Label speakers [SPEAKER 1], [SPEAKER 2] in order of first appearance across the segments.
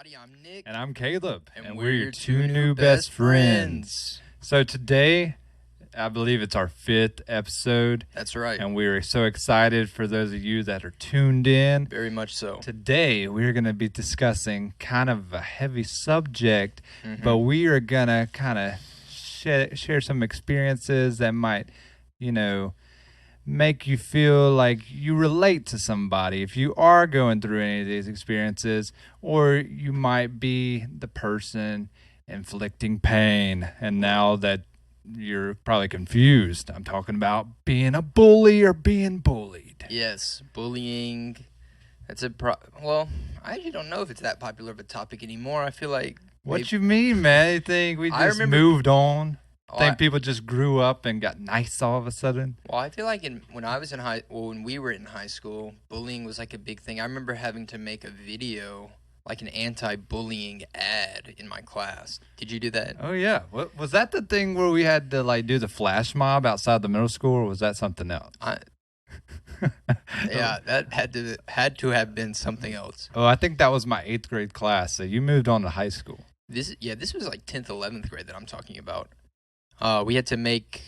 [SPEAKER 1] everybody. I'm Nick.
[SPEAKER 2] And I'm Caleb.
[SPEAKER 1] And
[SPEAKER 2] we're your two new best friends. So today, I believe it's our 5th episode.
[SPEAKER 1] That's right.
[SPEAKER 2] And we're so excited for those of you that are tuned in.
[SPEAKER 1] Very much so.
[SPEAKER 2] Today, we're going to be discussing kind of a heavy subject, but we are going to kind of share some experiences that might, make you feel like you relate to somebody if you are going through any of these experiences, or you might be the person inflicting pain. And now that you're probably confused, I'm talking about being a bully or being bullied.
[SPEAKER 1] Yes, bullying. That's well, I actually don't know if it's that popular of a topic anymore. I feel like
[SPEAKER 2] What you mean, man? You think we just moved on? Think people just grew up and got nice all of a sudden?
[SPEAKER 1] Well, I feel like when we were in high school, bullying was like a big thing. I remember having to make a video, like an anti-bullying ad in my class. Did you do that?
[SPEAKER 2] Oh yeah. What was that, the thing where we had to do the flash mob outside the middle school, or was that something else?
[SPEAKER 1] Yeah, that had to have been something else.
[SPEAKER 2] Oh, I think that was my 8th grade class. So you moved on to high school.
[SPEAKER 1] This was like 10th, 11th grade that I'm talking about. We had to make,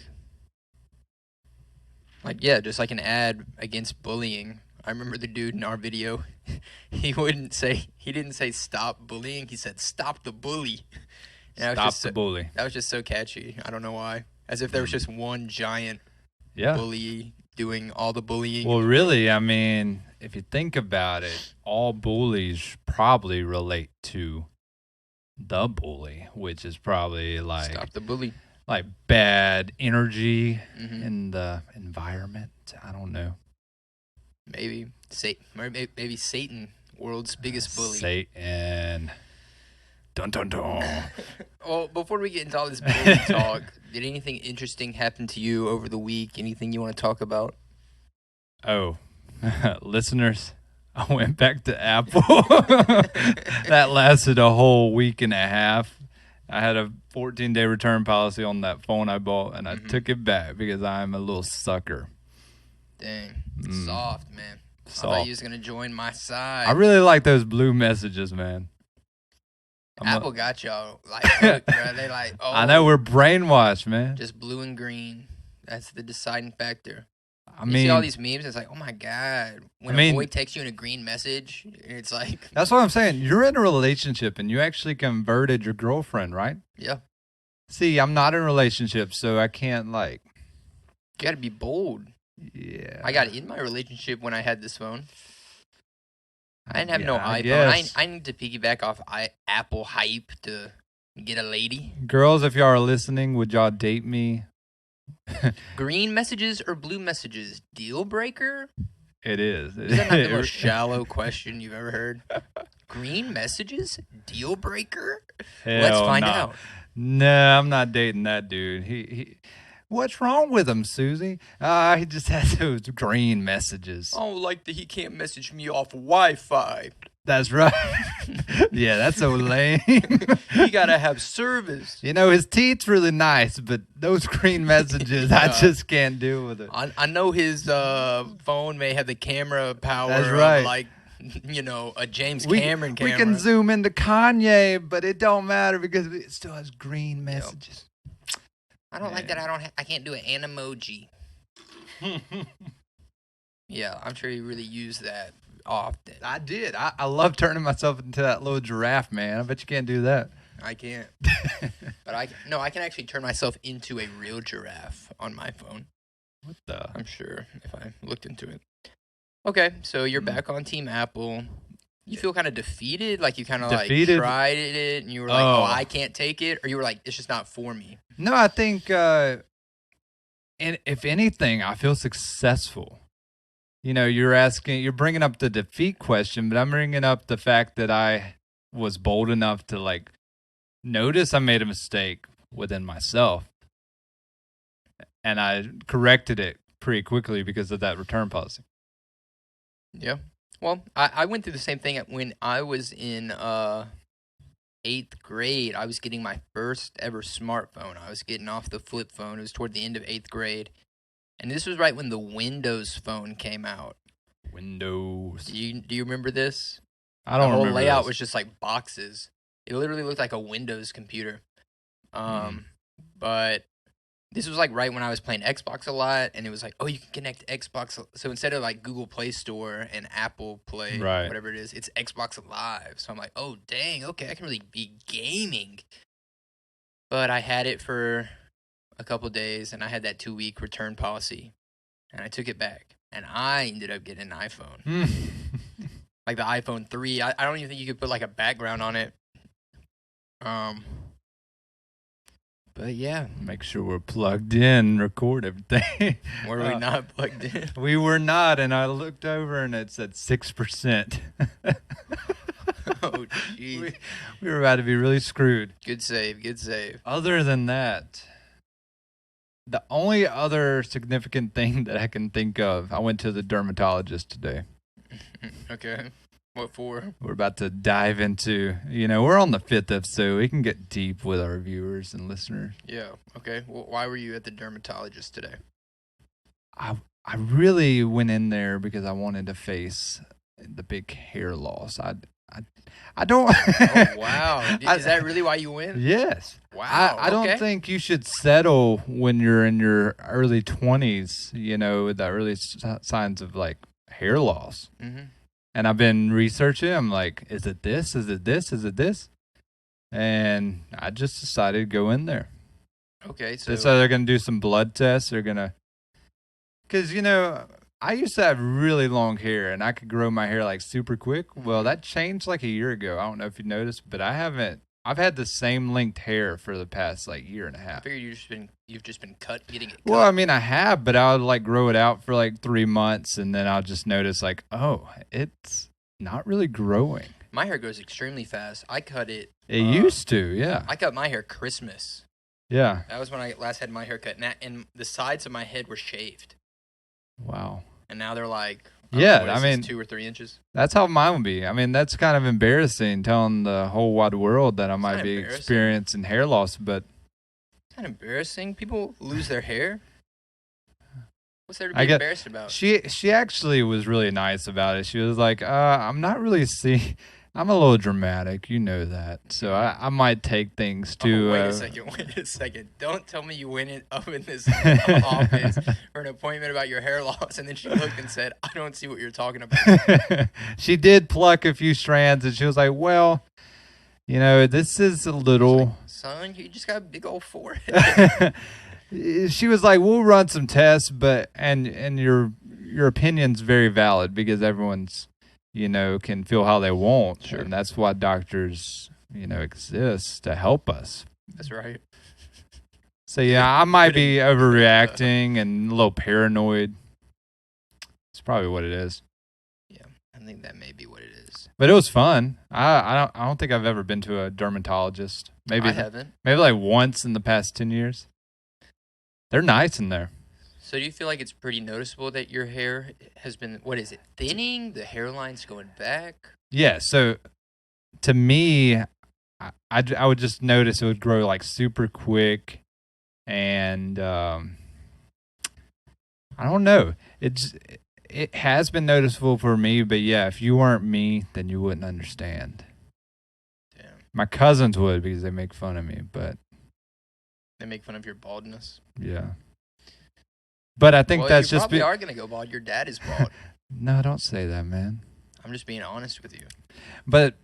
[SPEAKER 1] just like an ad against bullying. I remember the dude in our video, he didn't say stop bullying, he said stop the bully. And
[SPEAKER 2] stop the bully.
[SPEAKER 1] That was just so catchy. I don't know why. As if there was just one giant bully doing all the bullying.
[SPEAKER 2] Well, really, I mean, if you think about it, all bullies probably relate to the bully, which is probably like...
[SPEAKER 1] Stop the bully.
[SPEAKER 2] Like bad energy in the environment. I don't know.
[SPEAKER 1] Maybe Satan, world's biggest bully.
[SPEAKER 2] Satan. Dun dun dun.
[SPEAKER 1] Well, before we get into all this bully talk, did anything interesting happen to you over the week? Anything you want to talk about?
[SPEAKER 2] Oh, listeners, I went back to Apple. That lasted a whole week and a half. I had a 14-day return policy on that phone I bought, and I took it back because I'm a little sucker.
[SPEAKER 1] Dang. Soft, man.
[SPEAKER 2] Soft.
[SPEAKER 1] I thought you was going to join my side.
[SPEAKER 2] I really like those blue messages, man.
[SPEAKER 1] Apple got y'all. Look, bro, they oh.
[SPEAKER 2] I know, we're brainwashed, man.
[SPEAKER 1] Just blue and green. That's the deciding factor.
[SPEAKER 2] You
[SPEAKER 1] see all these memes, it's like, oh my God. When a boy texts you in a green message, it's like...
[SPEAKER 2] That's what I'm saying. You're in a relationship and you actually converted your girlfriend, right?
[SPEAKER 1] Yeah.
[SPEAKER 2] See, I'm not in a relationship, so I can't
[SPEAKER 1] You gotta be bold.
[SPEAKER 2] Yeah.
[SPEAKER 1] I got in my relationship when I had this phone. I didn't have no iPhone. I need to piggyback off Apple hype to get a lady.
[SPEAKER 2] Girls, if y'all are listening, would y'all date me?
[SPEAKER 1] Green messages or blue messages? Deal breaker?
[SPEAKER 2] It is.
[SPEAKER 1] Is that not the most shallow question you've ever heard? Green messages? Deal breaker? Let's find out.
[SPEAKER 2] No, I'm not dating that dude. He what's wrong with him, Susie? He just has those green messages.
[SPEAKER 1] Oh, like he can't message me off Wi-Fi.
[SPEAKER 2] That's right. Yeah, that's so lame.
[SPEAKER 1] You gotta have service.
[SPEAKER 2] His teeth's really nice, but those green messages, I just can't deal with it.
[SPEAKER 1] I know his phone may have the camera power.
[SPEAKER 2] That's right.
[SPEAKER 1] Of a James Cameron camera.
[SPEAKER 2] We can zoom into Kanye, but it don't matter because it still has green messages.
[SPEAKER 1] I don't like that. I can't do an emoji. Yeah, I'm sure you really use that often.
[SPEAKER 2] I did. I love turning myself into that little giraffe, man. I bet you can't do that.
[SPEAKER 1] I can't. But I can actually turn myself into a real giraffe on my phone.
[SPEAKER 2] What the?
[SPEAKER 1] I'm sure if I looked into it. Okay, so you're back on Team Apple. You feel kind of defeated? Like you kind of tried it and you were like, oh, I can't take it? Or you were like, it's just not for me?
[SPEAKER 2] No, I think, and if anything, I feel successful. You're bringing up the defeat question, but I'm bringing up the fact that I was bold enough to notice I made a mistake within myself. And I corrected it pretty quickly because of that return policy.
[SPEAKER 1] Yeah. Well, I went through the same thing when I was in 8th grade. I was getting my first ever smartphone. I was getting off the flip phone. It was toward the end of 8th grade. And this was right when the Windows phone came out.
[SPEAKER 2] Windows.
[SPEAKER 1] Do you remember this?
[SPEAKER 2] I
[SPEAKER 1] The
[SPEAKER 2] don't
[SPEAKER 1] whole
[SPEAKER 2] remember
[SPEAKER 1] layout
[SPEAKER 2] this.
[SPEAKER 1] was just like boxes. It literally looked like a Windows computer.
[SPEAKER 2] Mm.
[SPEAKER 1] Um, but this was like right when I was playing Xbox a lot, and it was like, oh, you can connect Xbox. So instead of like Google Play Store and Apple Play,
[SPEAKER 2] Right.
[SPEAKER 1] whatever it is, it's Xbox Live. So I'm like, oh, dang, okay, I can really be gaming. But I had it for a couple days, and I had that 2-week return policy, and I took it back, and I ended up getting an iPhone,
[SPEAKER 2] Mm.
[SPEAKER 1] like the iPhone 3. I don't even think you could put like a background on it. But yeah,
[SPEAKER 2] Make sure we're plugged in, record everything.
[SPEAKER 1] were we not plugged in?
[SPEAKER 2] We were not, and I looked over and it said 6%.
[SPEAKER 1] Oh, jeez.
[SPEAKER 2] We were about to be really screwed.
[SPEAKER 1] Good save, good save.
[SPEAKER 2] Other than that, the only other significant thing that I can think of, I went to the dermatologist today.
[SPEAKER 1] Okay. What for?
[SPEAKER 2] We're about to dive into, we're on the 5th episode. We can get deep with our viewers and listeners.
[SPEAKER 1] Yeah. Okay. Well, why were you at the dermatologist today?
[SPEAKER 2] I really went in there because I wanted to face the big hair loss. I don't.
[SPEAKER 1] Oh, wow. Is that really why you went?
[SPEAKER 2] Yes.
[SPEAKER 1] Wow.
[SPEAKER 2] I don't think you should settle when you're in your early 20s, with the early signs of like hair loss.
[SPEAKER 1] Mm-hmm.
[SPEAKER 2] And I've been researching. I'm like, is it this? Is it this? Is it this? And I just decided to go in there.
[SPEAKER 1] Okay. So
[SPEAKER 2] They're going to do some blood tests. They're going to, because, I used to have really long hair and I could grow my hair like super quick. Well, that changed like a year ago. I don't know if you noticed, but I've had the same length hair for the past like year and a
[SPEAKER 1] I
[SPEAKER 2] half.
[SPEAKER 1] figured you've just been getting it cut.
[SPEAKER 2] Well, I mean, I have, but I would like grow it out for like 3 months and then I'll just notice like, oh, it's not really growing.
[SPEAKER 1] My hair grows extremely fast. I cut it.
[SPEAKER 2] It used to, yeah.
[SPEAKER 1] I cut my hair Christmas.
[SPEAKER 2] Yeah.
[SPEAKER 1] That was when I last had my hair cut. And the sides of my head were shaved.
[SPEAKER 2] Wow.
[SPEAKER 1] And now they're like,
[SPEAKER 2] I mean,
[SPEAKER 1] 2 or 3 inches.
[SPEAKER 2] That's how mine would be. I mean, that's kind of embarrassing telling the whole wide world that I might be experiencing hair loss, but
[SPEAKER 1] it's not embarrassing. People lose their hair. What's there to be embarrassed about?
[SPEAKER 2] She actually was really nice about it. She was like, I'm not really seeing. I'm a little dramatic, you know that. So I might take things to.
[SPEAKER 1] Wait a second. Don't tell me you went up in this office for an appointment about your hair loss, and then she looked and said, I don't see what you're talking about.
[SPEAKER 2] She did pluck a few strands, and she was like, well, this is a little.
[SPEAKER 1] Like, son, you just got a big old forehead.
[SPEAKER 2] She was like, we'll run some tests, but and your opinion's very valid because everyone's can feel how they want.
[SPEAKER 1] Sure.
[SPEAKER 2] And that's why doctors, exist to help us.
[SPEAKER 1] That's right.
[SPEAKER 2] So, yeah, I might be overreacting and a little paranoid. It's probably what it is.
[SPEAKER 1] Yeah, I think that may be what it is.
[SPEAKER 2] But it was fun. I don't think I've ever been to a dermatologist. Maybe
[SPEAKER 1] I haven't.
[SPEAKER 2] Maybe like once in the past 10 years. They're nice in there.
[SPEAKER 1] So do you feel like it's pretty noticeable that your hair has been, what is it, thinning? The hairline's going back?
[SPEAKER 2] Yeah, so to me, I would just notice it would grow like super quick, and I don't know. It has been noticeable for me, but yeah, if you weren't me, then you wouldn't understand.
[SPEAKER 1] Damn.
[SPEAKER 2] My cousins would because they make fun of me, but
[SPEAKER 1] they make fun of your baldness.
[SPEAKER 2] Yeah. But I think that's
[SPEAKER 1] you
[SPEAKER 2] just.
[SPEAKER 1] You probably are going to go bald. Your dad is bald.
[SPEAKER 2] No, don't say that, man.
[SPEAKER 1] I'm just being honest with you.
[SPEAKER 2] But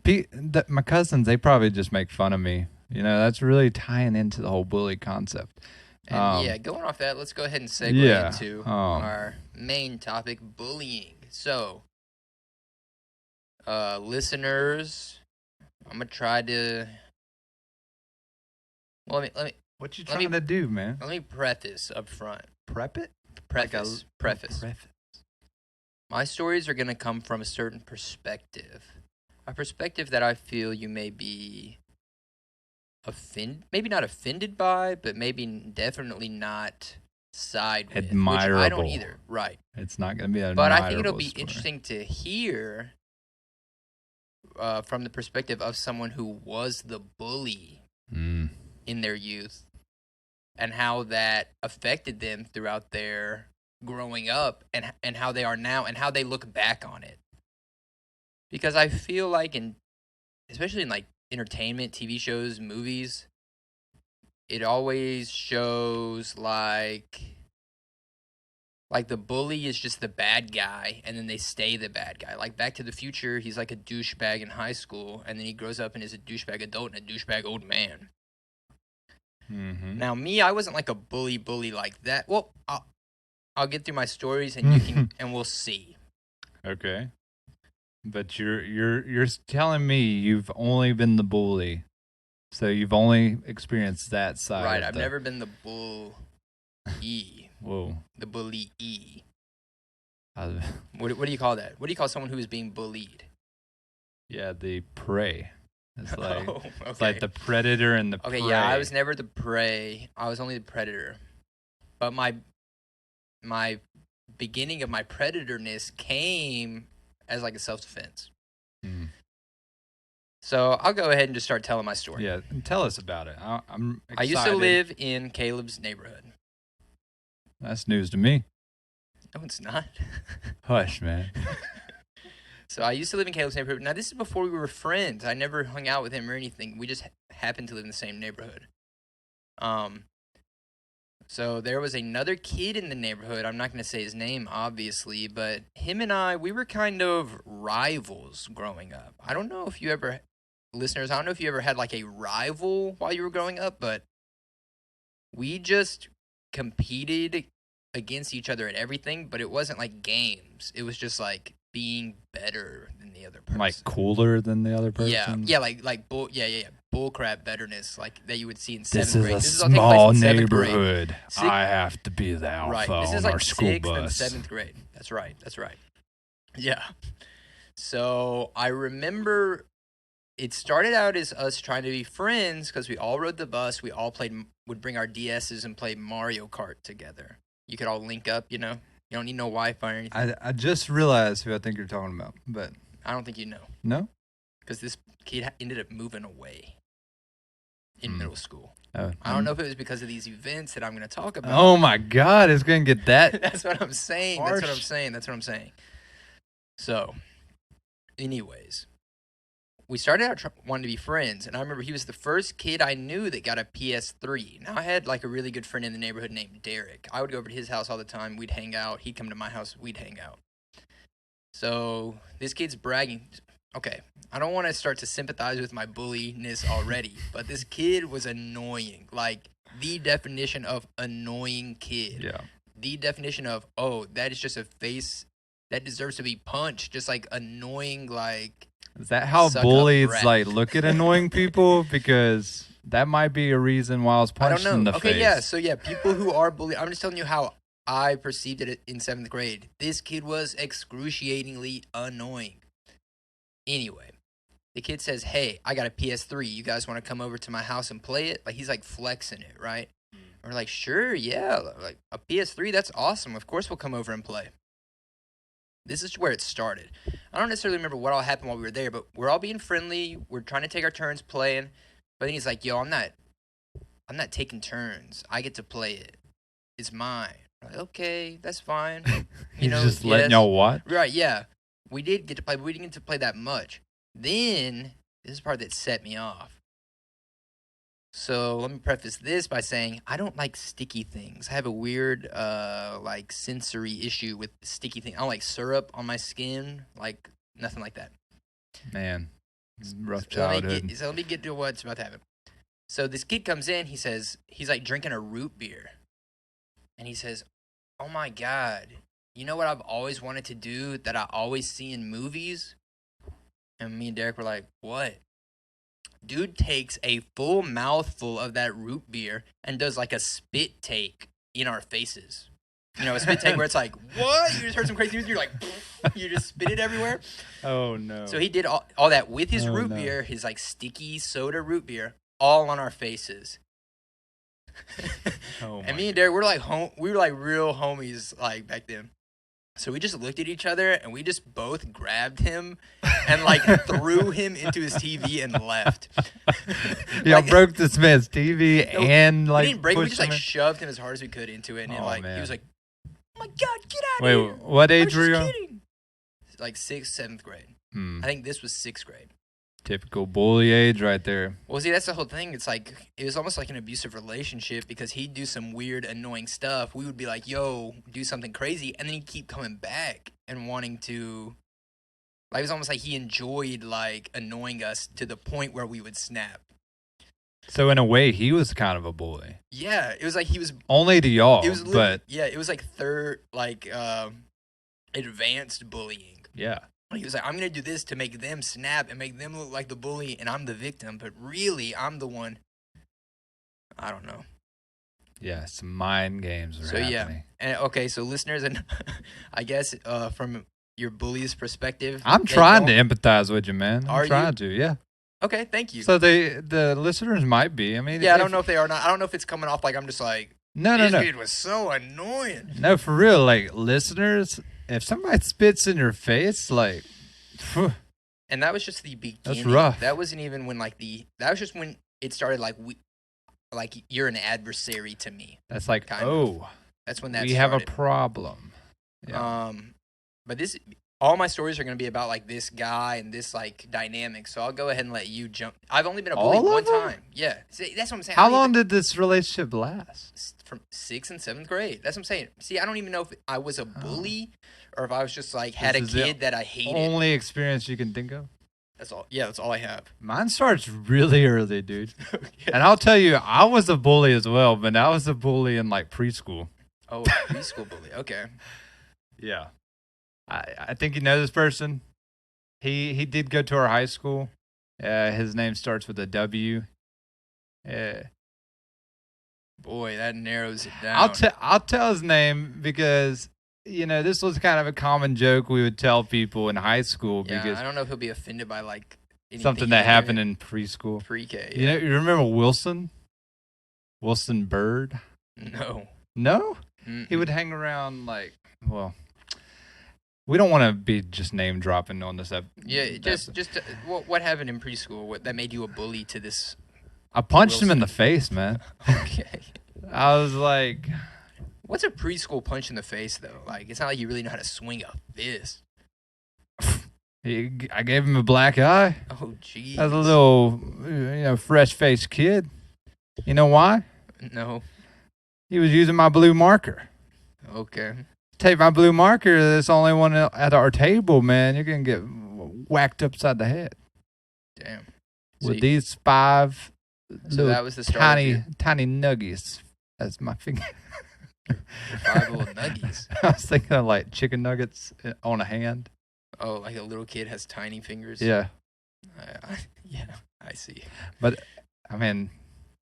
[SPEAKER 2] my cousins, they probably just make fun of me. That's really tying into the whole bully concept.
[SPEAKER 1] And going off that, let's go ahead and segue into our main topic, bullying. So, listeners, I'm going to try to. Well, let me.
[SPEAKER 2] What you trying to do, man?
[SPEAKER 1] Let me preface up front.
[SPEAKER 2] Prep it?
[SPEAKER 1] Preface. My stories are going to come from a certain perspective. A perspective that I feel you may be maybe not offended by, but maybe definitely not side with.
[SPEAKER 2] Admirable.
[SPEAKER 1] Which I don't either. Right.
[SPEAKER 2] It's not going to be admirable.
[SPEAKER 1] But I think it'll be interesting to hear from the perspective of someone who was the bully in their youth and how that affected them throughout their growing up and how they are now and how they look back on it. because I feel like especially in like entertainment, TV shows, movies, it always shows like the bully is just the bad guy and then they stay the bad guy. Like Back to the Future, he's like a douchebag in high school and then he grows up and is a douchebag adult and a douchebag old man.
[SPEAKER 2] Mm-hmm.
[SPEAKER 1] Now me, I wasn't like a bully like that. Well, I'll get through my stories and you can and we'll see.
[SPEAKER 2] Okay. But you're telling me you've only been the bully. So you've only experienced that side.
[SPEAKER 1] Right, I've never been the bully.
[SPEAKER 2] Whoa.
[SPEAKER 1] The bully. What do you call that? What do you call someone who is being bullied?
[SPEAKER 2] Yeah, the prey. It's like
[SPEAKER 1] okay.
[SPEAKER 2] It's like the predator and the prey.
[SPEAKER 1] Okay, yeah, I was never the prey. I was only the predator. But my beginning of my predatorness came as like a self-defense.
[SPEAKER 2] Mm.
[SPEAKER 1] So I'll go ahead and just start telling my story.
[SPEAKER 2] Yeah, tell us about it. I'm excited.
[SPEAKER 1] I used to live in Caleb's neighborhood.
[SPEAKER 2] That's news to me.
[SPEAKER 1] No, it's not.
[SPEAKER 2] Hush, man.
[SPEAKER 1] So I used to live in Caleb's neighborhood. Now, this is before we were friends. I never hung out with him or anything. We just happened to live in the same neighborhood. So there was another kid in the neighborhood. I'm not going to say his name, obviously, but him and we were kind of rivals growing up. I don't know if you ever, listeners, I don't know if you ever had like a rival while you were growing up, but we just competed against each other at everything, but it wasn't like games. It was just like being better than the other person.
[SPEAKER 2] Like cooler than the other person?
[SPEAKER 1] Yeah, like bullcrap betterness, like that you would see in 7th grade.
[SPEAKER 2] This is a small neighborhood. I have to be the alpha
[SPEAKER 1] right. This is
[SPEAKER 2] on
[SPEAKER 1] like
[SPEAKER 2] our school
[SPEAKER 1] 6th
[SPEAKER 2] bus.
[SPEAKER 1] and 7th grade. That's right. Yeah. So I remember it started out as us trying to be friends because we all rode the bus. We all would bring our DSs and play Mario Kart together. You could all link up, you know? You don't need no Wi-Fi or anything.
[SPEAKER 2] I just realized who I think you're talking about, but
[SPEAKER 1] I don't think you know.
[SPEAKER 2] No?
[SPEAKER 1] Because this kid ended up moving away in middle school.
[SPEAKER 2] I
[SPEAKER 1] don't know if it was because of these events that I'm going to talk about.
[SPEAKER 2] Oh my God, it's going to get that.
[SPEAKER 1] That's what I'm saying.
[SPEAKER 2] Harsh.
[SPEAKER 1] That's what I'm saying. So, anyways, we started out wanting to be friends, and I remember he was the first kid I knew that got a PS3. Now, I had like a really good friend in the neighborhood named Derek. I would go over to his house all the time. We'd hang out. He'd come to my house. We'd hang out. So this kid's bragging. Okay, I don't want to start to sympathize with my bulliness already, but this kid was annoying. Like, the definition of annoying kid.
[SPEAKER 2] Yeah.
[SPEAKER 1] The definition of, oh, that is just a face that deserves to be punched. Just like annoying, like...
[SPEAKER 2] Is that how bullies like look at annoying people? Because that might be a reason why I was punched in the face.
[SPEAKER 1] Okay, yeah. So yeah, people who are bullied. I'm just telling you how I perceived it in 7th grade. This kid was excruciatingly annoying. Anyway, the kid says, "Hey, I got a PS3. You guys want to come over to my house and play it?" Like, he's like flexing it, right? We're like, "Sure, yeah. Like a PS3, that's awesome. Of course we'll come over and play." This is where it started. I don't necessarily remember what all happened while we were there, but we're all being friendly. We're trying to take our turns playing. But then he's like, "Yo, I'm not taking turns. I get to play it. It's mine." We're like, okay, that's fine.
[SPEAKER 2] You know, just letting y'all watch?
[SPEAKER 1] Right, yeah. We did get to play, but we didn't get to play that much. Then, this is the part that set me off. So let me preface this by saying I don't like sticky things. I have a weird like sensory issue with sticky things. I don't like syrup on my skin, like nothing like that.
[SPEAKER 2] Man, rough childhood.
[SPEAKER 1] So let me get to what's about to happen. So this kid comes in, he says, he's like drinking a root beer. And he says, "Oh my God, you know what I've always wanted to do that I always see in movies?" And me and Derek were like, "What?" Dude takes a full mouthful of that root beer and does like a spit take in our faces. You know, a spit take where it's like, what? You just heard some crazy news, you're like, you just spit it everywhere.
[SPEAKER 2] Oh, no.
[SPEAKER 1] So he did all that with his root beer, his like sticky soda root beer, all on our faces. And me and Derek, we were like real homies like back then. So we just looked at each other and we just both grabbed him and like threw him into his TV and left.
[SPEAKER 2] Y'all broke this man's TV and like
[SPEAKER 1] we didn't break him. We just like shoved him as hard as we could into it, and like he was like, "Oh my God, get out of here!"
[SPEAKER 2] Wait, what age were you?
[SPEAKER 1] Like 6th, 7th grade. I think this was 6th grade.
[SPEAKER 2] Typical bully age right there.
[SPEAKER 1] Well, see, that's the whole thing. It's like it was almost like an abusive relationship because he'd do some weird, annoying stuff. We would be like, "Yo, do something crazy," and then he'd keep coming back and wanting to. Like it was almost like he enjoyed like annoying us to the point where we would snap.
[SPEAKER 2] So in a way, he was kind of a bully.
[SPEAKER 1] Yeah, it was like he was
[SPEAKER 2] Only to y'all,
[SPEAKER 1] It was
[SPEAKER 2] but
[SPEAKER 1] yeah, it was like third, like advanced bullying.
[SPEAKER 2] yeah.
[SPEAKER 1] He was like, I'm gonna do this to make them snap and make them look like the bully, and I'm the victim, but really, I'm the one. I don't know.
[SPEAKER 2] Yeah, some mind games are happening.
[SPEAKER 1] Yeah, and okay, so listeners, and I guess from your bully's perspective,
[SPEAKER 2] I'm trying to empathize with you, man.
[SPEAKER 1] Are
[SPEAKER 2] I'm trying to, yeah.
[SPEAKER 1] Okay, thank you.
[SPEAKER 2] So the listeners might be. I mean,
[SPEAKER 1] yeah, I don't know if they are not. I don't know if it's coming off like I'm just like,
[SPEAKER 2] no.
[SPEAKER 1] This kid was so annoying.
[SPEAKER 2] No, for real. Like listeners, if somebody spits in your face, like, phew,
[SPEAKER 1] and that was just the beginning.
[SPEAKER 2] That's rough.
[SPEAKER 1] That wasn't even when that was just when it started. Like you're an adversary to me.
[SPEAKER 2] That's like,
[SPEAKER 1] that's when that
[SPEAKER 2] we
[SPEAKER 1] started.
[SPEAKER 2] have a problem. Yeah.
[SPEAKER 1] But all my stories are going to be about like this guy and this like dynamic. So I'll go ahead and let you jump. I've only been a bully one time. Yeah, see, that's what I'm saying.
[SPEAKER 2] How long did this relationship last?
[SPEAKER 1] From 6th and 7th grade. That's what I'm saying. See, I don't even know if I was a bully or if I was just like had a kid that I hated.
[SPEAKER 2] Only experience you can think of.
[SPEAKER 1] That's all. Yeah, that's all I have.
[SPEAKER 2] Mine starts really early, dude. Okay. And I'll tell you, I was a bully as well, but I was a bully in like preschool.
[SPEAKER 1] Oh, preschool bully. Okay.
[SPEAKER 2] Yeah. I think you know this person. He did go to our high school. His name starts with a W.
[SPEAKER 1] Boy, that narrows it down.
[SPEAKER 2] I'll tell his name because this was kind of a common joke we would tell people in high school.
[SPEAKER 1] Yeah,
[SPEAKER 2] because
[SPEAKER 1] I don't know if he'll be offended by like
[SPEAKER 2] something that happened in preschool.
[SPEAKER 1] Pre-K. Yeah.
[SPEAKER 2] You remember Wilson? Wilson Bird?
[SPEAKER 1] No.
[SPEAKER 2] No?
[SPEAKER 1] Mm-mm.
[SPEAKER 2] He would hang around we don't want to be just name dropping on this episode.
[SPEAKER 1] Yeah, just what happened in preschool that made you a bully to this?
[SPEAKER 2] I punched him in the face, man.
[SPEAKER 1] Okay.
[SPEAKER 2] I was like,
[SPEAKER 1] what's a preschool punch in the face though? Like it's not like you really know how to swing a fist.
[SPEAKER 2] I gave him a black eye.
[SPEAKER 1] Oh, jeez.
[SPEAKER 2] As a little, fresh-faced kid. You know why?
[SPEAKER 1] No.
[SPEAKER 2] He was using my blue marker.
[SPEAKER 1] Okay.
[SPEAKER 2] Take my blue marker. That's the only one at our table, man. You're gonna get whacked upside the head.
[SPEAKER 1] Damn.
[SPEAKER 2] With these 5.
[SPEAKER 1] So that was the start.
[SPEAKER 2] Tiny nuggies. That's my finger.
[SPEAKER 1] 5 little nuggies.
[SPEAKER 2] I was thinking of like chicken nuggets on a hand.
[SPEAKER 1] Oh, like a little kid has tiny fingers.
[SPEAKER 2] Yeah.
[SPEAKER 1] Yeah, I see.
[SPEAKER 2] But I mean,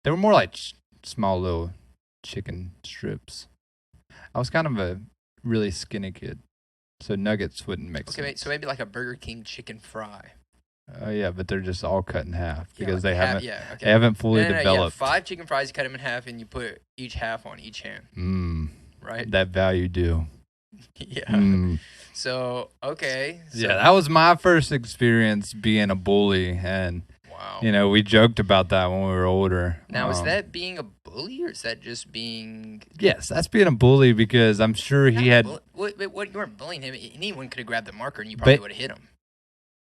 [SPEAKER 2] they were more like small little chicken strips. I was kind of a really skinny kid, so nuggets wouldn't make sense.
[SPEAKER 1] Okay, so maybe like a Burger King chicken fry.
[SPEAKER 2] Oh yeah, but they're just all cut in half because
[SPEAKER 1] they
[SPEAKER 2] haven't fully developed.
[SPEAKER 1] 5 chicken fries, you cut them in half, and you put each half on each hand. Right.
[SPEAKER 2] That value deal.
[SPEAKER 1] Yeah. So okay.
[SPEAKER 2] Yeah, that was my first experience being a bully, and
[SPEAKER 1] wow.
[SPEAKER 2] We joked about that when we were older.
[SPEAKER 1] Now, is that being a bully, or is that just being?
[SPEAKER 2] Yes, that's being a bully because I'm sure he had.
[SPEAKER 1] What you weren't bullying him? Anyone could have grabbed the marker, and you probably would have hit him.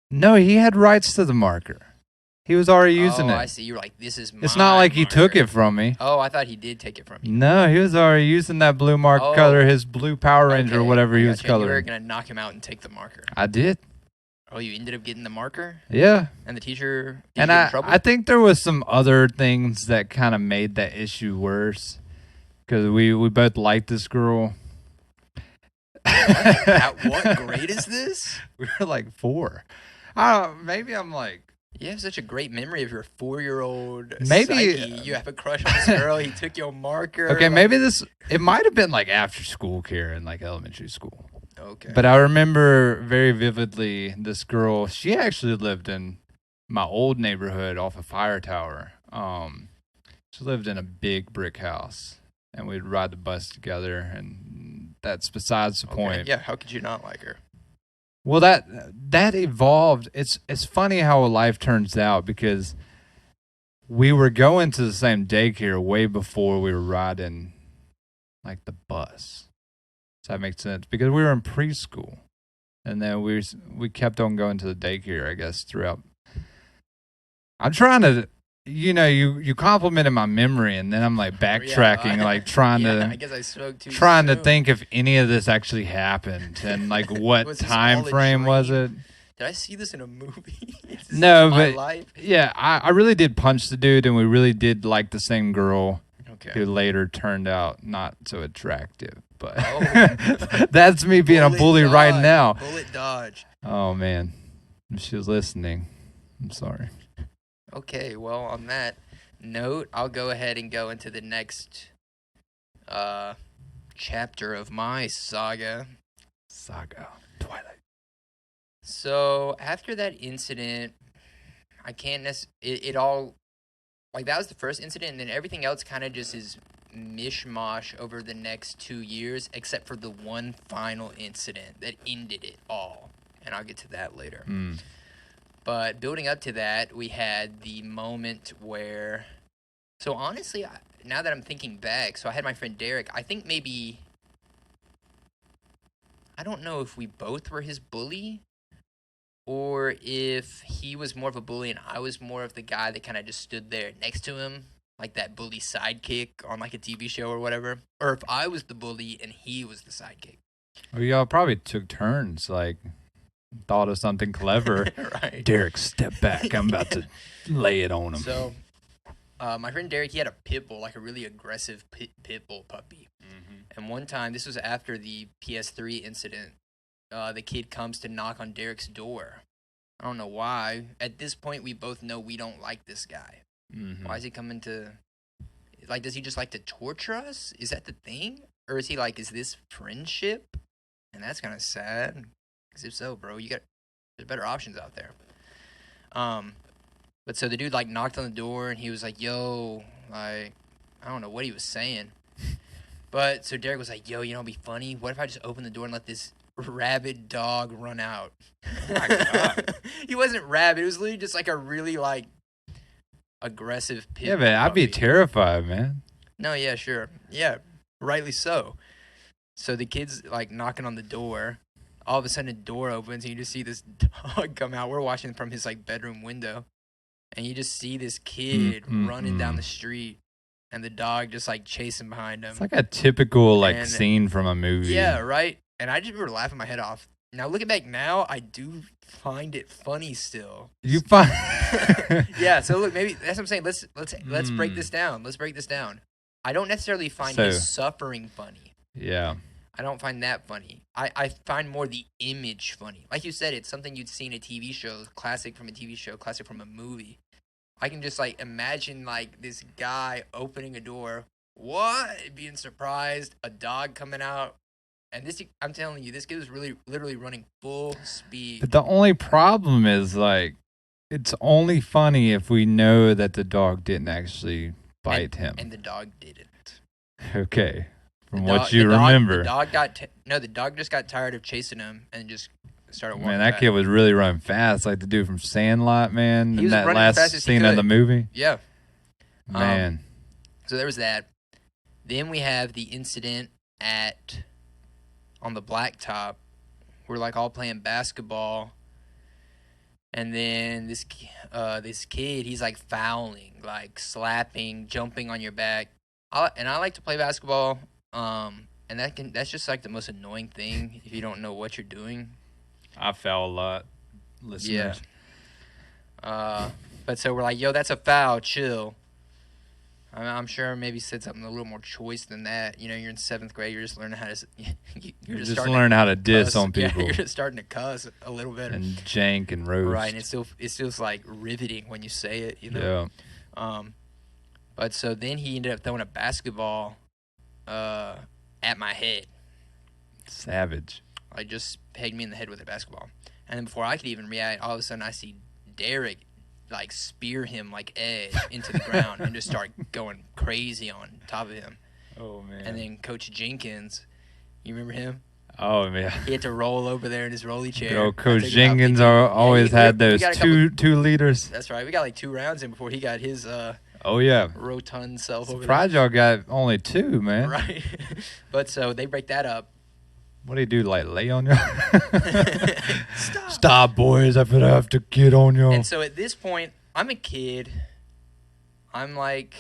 [SPEAKER 2] No, he had rights to the marker. He was already using it.
[SPEAKER 1] Oh, I see. You're like, this is my
[SPEAKER 2] It's not like he
[SPEAKER 1] marker.
[SPEAKER 2] took it from me.
[SPEAKER 1] Oh, I thought he did take it from you.
[SPEAKER 2] No, he was already using that blue mark color, his blue Power Ranger or whatever he was coloring.
[SPEAKER 1] You were going to knock him out and take the marker.
[SPEAKER 2] I did.
[SPEAKER 1] Oh, you ended up getting the marker?
[SPEAKER 2] Yeah.
[SPEAKER 1] And the teacher
[SPEAKER 2] and
[SPEAKER 1] in trouble?
[SPEAKER 2] I think there was some other things that kind of made that issue worse because we both liked this girl.
[SPEAKER 1] At what grade is this?
[SPEAKER 2] We were like 4. Maybe I'm like.
[SPEAKER 1] You have such a great memory of your 4-year-old
[SPEAKER 2] maybe
[SPEAKER 1] psyche. You have a crush on this girl. He took your marker.
[SPEAKER 2] Okay, maybe it might have been like after school care in like elementary school.
[SPEAKER 1] Okay.
[SPEAKER 2] But I remember very vividly this girl. She actually lived in my old neighborhood off a fire tower. She lived in a big brick house, and we'd ride the bus together. And that's besides the point.
[SPEAKER 1] Yeah, how could you not like her?
[SPEAKER 2] Well, that evolved. It's funny how life turns out because we were going to the same daycare way before we were riding like the bus. Does that make sense? Because we were in preschool. and then we kept on going to the daycare, I guess, throughout. I'm trying to, you complimented my memory, and then I'm like backtracking, like trying
[SPEAKER 1] I
[SPEAKER 2] to
[SPEAKER 1] guess I spoke too
[SPEAKER 2] trying to
[SPEAKER 1] soon.
[SPEAKER 2] think if any of this actually happened, and like what
[SPEAKER 1] Was this all
[SPEAKER 2] time
[SPEAKER 1] a
[SPEAKER 2] frame was
[SPEAKER 1] dream?
[SPEAKER 2] it?
[SPEAKER 1] Did I see this in a movie? Is this
[SPEAKER 2] No,
[SPEAKER 1] my
[SPEAKER 2] but
[SPEAKER 1] life?
[SPEAKER 2] yeah, I really did punch the dude, and we really did like the same girl
[SPEAKER 1] Okay.
[SPEAKER 2] who later turned out not so attractive. But
[SPEAKER 1] Oh.
[SPEAKER 2] that's me being a
[SPEAKER 1] Bullet
[SPEAKER 2] bully right
[SPEAKER 1] dodge.
[SPEAKER 2] now.
[SPEAKER 1] Bullet dodge.
[SPEAKER 2] Oh man, if she was listening, I'm sorry.
[SPEAKER 1] Okay, well, on that note, I'll go ahead and go into the next chapter of my saga.
[SPEAKER 2] Saga Twilight.
[SPEAKER 1] So, after that incident, I can't it all, like, that was the first incident, and then everything else kind of just is mishmash over the next 2 years, except for the one final incident that ended it all. And I'll get to that later. But building up to that, we had the moment where, so honestly, now that I'm thinking back, so I had my friend Derek. I think maybe, I don't know if we both were his bully, or if he was more of a bully and I was more of the guy that kind of just stood there next to him, like that bully sidekick on like a TV show or whatever. Or if I was the bully and he was the sidekick.
[SPEAKER 2] Well, y'all probably took turns, like thought of something clever.
[SPEAKER 1] Right.
[SPEAKER 2] Derek, step back. I'm about to lay it on him.
[SPEAKER 1] So, my friend Derek, he had a pit bull, like a really aggressive pit bull puppy. And one time, this was after the PS3 incident, the kid comes to knock on Derek's door. I don't know why. At this point, we both know we don't like this guy. Why is he coming to, like, does he just like to torture us? Is that the thing? Or is he like, is this friendship? And that's kind of sad. Because if so, bro, there's better options out there. But so the dude, like, knocked on the door, and he was like, yo, like, I don't know what he was saying. But so Derek was like, yo, it'd be funny? What if I just open the door and let this rabid dog run out?
[SPEAKER 2] Oh my God.
[SPEAKER 1] He wasn't rabid. It was literally just like a really, like, aggressive pit.
[SPEAKER 2] Yeah, but I'd be terrified, man.
[SPEAKER 1] No, yeah, sure. Yeah, rightly so. So the kid's, like, knocking on the door. All of a sudden, a door opens, and you just see this dog come out. We're watching from his, like, bedroom window. And you just see this kid running down the street. And the dog just, like, chasing behind him.
[SPEAKER 2] It's like a typical, like, scene from a movie.
[SPEAKER 1] Yeah, right? And I just remember laughing my head off. Now, looking back now, I do find it funny still.
[SPEAKER 2] You find...
[SPEAKER 1] Yeah, so look, maybe that's what I'm saying. Let's break this down. Let's break this down. I don't necessarily find his suffering funny.
[SPEAKER 2] Yeah.
[SPEAKER 1] I don't find that funny. I find more the image funny. Like you said, it's something you'd see in a TV show, classic from a TV show, classic from a movie. I can just, like, imagine, like, this guy opening a door, being surprised, a dog coming out, and this, I'm telling you, this kid was literally running full speed.
[SPEAKER 2] But the only problem is, like, it's only funny if we know that the dog didn't actually bite him.
[SPEAKER 1] And the dog didn't.
[SPEAKER 2] Okay. From what you remember.
[SPEAKER 1] The dog just got tired of chasing him and just started walking
[SPEAKER 2] Man, that
[SPEAKER 1] back.
[SPEAKER 2] kid was really running fast, like the dude from Sandlot, man.
[SPEAKER 1] He
[SPEAKER 2] in
[SPEAKER 1] was
[SPEAKER 2] that
[SPEAKER 1] running as fast
[SPEAKER 2] last
[SPEAKER 1] as he
[SPEAKER 2] scene of
[SPEAKER 1] could.
[SPEAKER 2] the movie.
[SPEAKER 1] Yeah.
[SPEAKER 2] Man.
[SPEAKER 1] So there was that. Then we have the incident on the blacktop. We're, like, all playing basketball. And then this kid, he's, like, fouling, like, slapping, jumping on your back. I like to play basketball. And that's just, like, the most annoying thing if you don't know what you're doing.
[SPEAKER 2] I foul a lot, listeners.
[SPEAKER 1] Yeah. But so we're like, yo, that's a foul, chill. I'm sure maybe said something a little more choice than that. You're in 7th grade. You're just learning how to. You're
[SPEAKER 2] just learning how to diss on people.
[SPEAKER 1] Yeah, you're just starting to cuss a little bit.
[SPEAKER 2] And jank and roast.
[SPEAKER 1] Right, and it feels like riveting when you say it.
[SPEAKER 2] Yeah.
[SPEAKER 1] But so then he ended up throwing a basketball, at my head.
[SPEAKER 2] Savage.
[SPEAKER 1] Like, just pegged me in the head with a basketball. And then before I could even react, all of a sudden I see Derek, like, spear him like Edge into the ground and just start going crazy on top of him.
[SPEAKER 2] Oh, man.
[SPEAKER 1] And then Coach Jenkins, you remember him?
[SPEAKER 2] Oh, man.
[SPEAKER 1] He had to roll over there in his rolly chair.
[SPEAKER 2] Yo, Coach Jenkins always had those two leaders.
[SPEAKER 1] That's right. We got like 2 rounds in before he got his
[SPEAKER 2] oh, yeah.
[SPEAKER 1] rotund self over there.
[SPEAKER 2] Surprised y'all got only 2, man.
[SPEAKER 1] Right. But so they break that up.
[SPEAKER 2] What do you do? Like lay on you?
[SPEAKER 1] Stop.
[SPEAKER 2] Stop, boys! I'm gonna have to get on you.
[SPEAKER 1] And so at this point, I'm a kid. I'm like,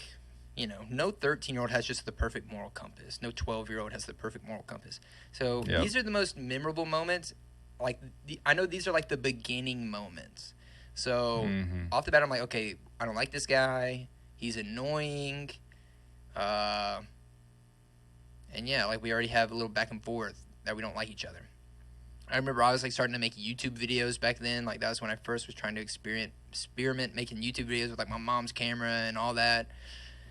[SPEAKER 1] no 13-year-old has just the perfect moral compass. No 12-year-old has the perfect moral compass. So
[SPEAKER 2] Yep.
[SPEAKER 1] these are the most memorable moments. Like, I know these are like the beginning moments. So off the bat, I'm like, okay, I don't like this guy. He's annoying. And yeah, like we already have a little back and forth that we don't like each other. I remember I was like starting to make YouTube videos back then. Like that was when I first was trying to experiment making YouTube videos with like my mom's camera and all that.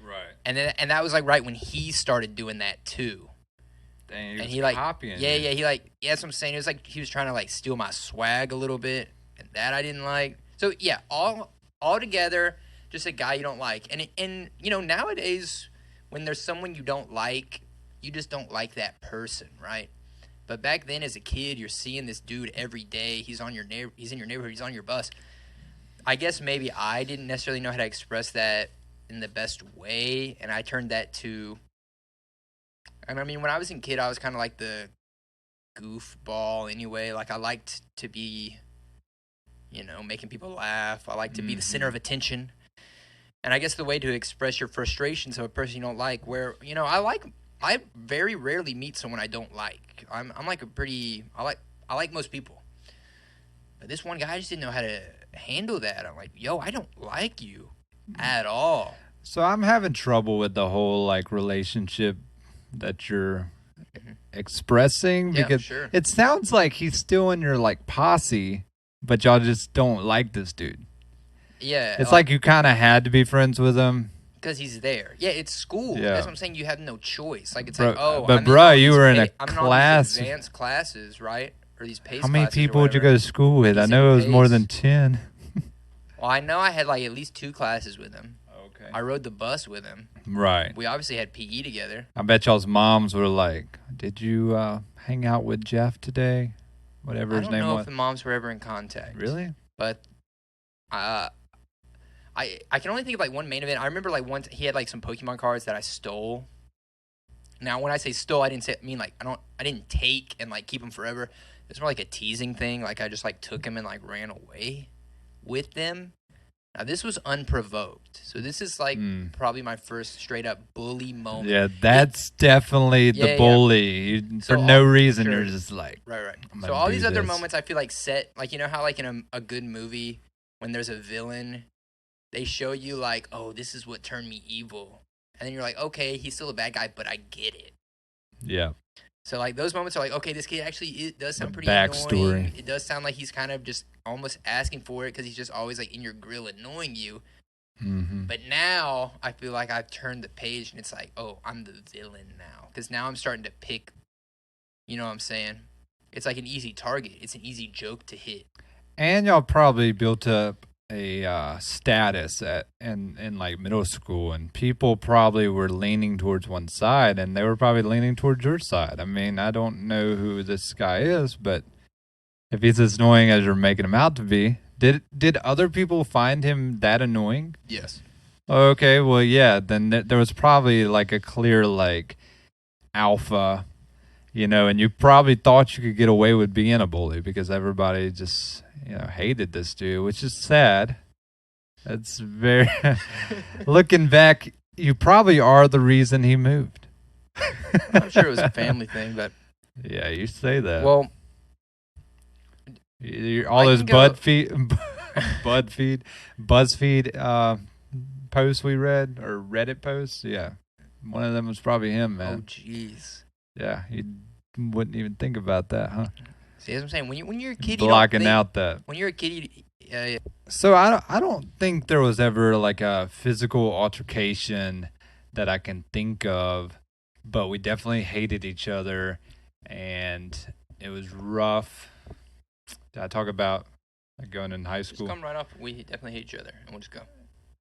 [SPEAKER 2] Right.
[SPEAKER 1] And that was like right when he started doing that too.
[SPEAKER 2] Dang,
[SPEAKER 1] And he like
[SPEAKER 2] copying.
[SPEAKER 1] yeah, he like that's what I'm saying. It was like he was trying to like steal my swag a little bit, and that I didn't like. So yeah, all together, just a guy you don't like. And nowadays when there's someone you don't like, you just don't like that person, right? But back then as a kid, you're seeing this dude every day. He's in your neighborhood, he's on your bus. I guess maybe I didn't necessarily know how to express that in the best way, and I turned that to. And I mean, when I was a kid, I was kind of like the goofball anyway. Like I liked to be, making people laugh. I like to be the center of attention. And I guess the way to express your frustrations of a person you don't like, where I very rarely meet someone I don't like. I'm like I like most people, but this one guy I just didn't know how to handle that. I'm like, yo, I don't like you at all.
[SPEAKER 2] So I'm having trouble with the whole like relationship that you're expressing
[SPEAKER 1] Yeah,
[SPEAKER 2] because
[SPEAKER 1] sure.
[SPEAKER 2] it sounds like he's still in your like posse, but y'all just don't like this dude.
[SPEAKER 1] Yeah,
[SPEAKER 2] It's like you kind of had to be friends with him.
[SPEAKER 1] because he's there. Yeah, it's school.
[SPEAKER 2] Yeah.
[SPEAKER 1] That's what I'm saying. You have no choice. Like it's
[SPEAKER 2] Bro,
[SPEAKER 1] like, oh,
[SPEAKER 2] but
[SPEAKER 1] I'm
[SPEAKER 2] bro,
[SPEAKER 1] in all
[SPEAKER 2] you
[SPEAKER 1] these
[SPEAKER 2] were in a
[SPEAKER 1] I'm in
[SPEAKER 2] class.
[SPEAKER 1] all these advanced classes, right? Or these PACE
[SPEAKER 2] How many
[SPEAKER 1] classes or
[SPEAKER 2] people would you go
[SPEAKER 1] whatever.
[SPEAKER 2] to school with? I
[SPEAKER 1] He's
[SPEAKER 2] know
[SPEAKER 1] in
[SPEAKER 2] it was more
[SPEAKER 1] PACE.
[SPEAKER 2] than 10.
[SPEAKER 1] Well, I know I had like at least 2 classes with him.
[SPEAKER 2] Okay.
[SPEAKER 1] I rode the bus with him.
[SPEAKER 2] Right.
[SPEAKER 1] We obviously had PE together.
[SPEAKER 2] I bet y'all's moms were like, "Did you hang out with Jeff today?" Whatever
[SPEAKER 1] I
[SPEAKER 2] his
[SPEAKER 1] don't
[SPEAKER 2] name
[SPEAKER 1] know
[SPEAKER 2] was.
[SPEAKER 1] if the moms were ever in contact.
[SPEAKER 2] Really?
[SPEAKER 1] But I can only think of like one main event. I remember like once he had like some Pokemon cards that I stole. Now when I say stole, I mean like I didn't take and like keep them forever. It's more like a teasing thing. Like I just like took them and like ran away with them. Now this was unprovoked. So this is like probably my first straight up bully moment.
[SPEAKER 2] Yeah, that's definitely the
[SPEAKER 1] Yeah.
[SPEAKER 2] bully. You,
[SPEAKER 1] So
[SPEAKER 2] for no
[SPEAKER 1] all-
[SPEAKER 2] reason,
[SPEAKER 1] sure.
[SPEAKER 2] you're just like,
[SPEAKER 1] Right.
[SPEAKER 2] I'm
[SPEAKER 1] So
[SPEAKER 2] gonna
[SPEAKER 1] all
[SPEAKER 2] do
[SPEAKER 1] these other
[SPEAKER 2] this.
[SPEAKER 1] moments I feel like set like how like in a good movie when there's a villain, they show you like, oh, this is what turned me evil. And then you're like, okay, he's still a bad guy, but I get it.
[SPEAKER 2] Yeah.
[SPEAKER 1] So like those moments are like, okay, this kid actually does sound
[SPEAKER 2] The
[SPEAKER 1] pretty
[SPEAKER 2] backstory.
[SPEAKER 1] annoying. It does sound like he's kind of just almost asking for it because he's just always like in your grill annoying you. But now I feel like I've turned the page and it's like, oh, I'm the villain now because now I'm starting to pick. You know what I'm saying? It's like an easy target. It's an easy joke to hit.
[SPEAKER 2] And y'all probably built up a status in like middle school, and people probably were leaning towards one side, and they were probably leaning towards your side. I mean, I don't know who this guy is, but if he's as annoying as you're making him out to be, did other people find him that annoying?
[SPEAKER 1] Yes.
[SPEAKER 2] Okay, well, yeah, then there was probably like a clear like alpha, and you probably thought you could get away with being a bully because everybody just hated this dude, which is sad. That's very looking back, you probably are the reason he moved.
[SPEAKER 1] I'm sure it was a family thing, but
[SPEAKER 2] Yeah, you say that.
[SPEAKER 1] well,
[SPEAKER 2] All
[SPEAKER 1] I
[SPEAKER 2] those
[SPEAKER 1] can go-
[SPEAKER 2] BuzzFeed posts we read or Reddit posts, yeah, one of them was probably him,
[SPEAKER 1] oh
[SPEAKER 2] man.
[SPEAKER 1] jeez.
[SPEAKER 2] Yeah, you wouldn't even think about that, huh?
[SPEAKER 1] See, that's what I'm saying. When you're a kid, you don't
[SPEAKER 2] Blocking
[SPEAKER 1] think,
[SPEAKER 2] out that.
[SPEAKER 1] When you're a kid, you,
[SPEAKER 2] So I don't think there was ever like a physical altercation that I can think of, but we definitely hated each other, and it was rough. Did I talk about like going in high
[SPEAKER 1] just
[SPEAKER 2] school?
[SPEAKER 1] come right off. We definitely hate each other, and we'll just go.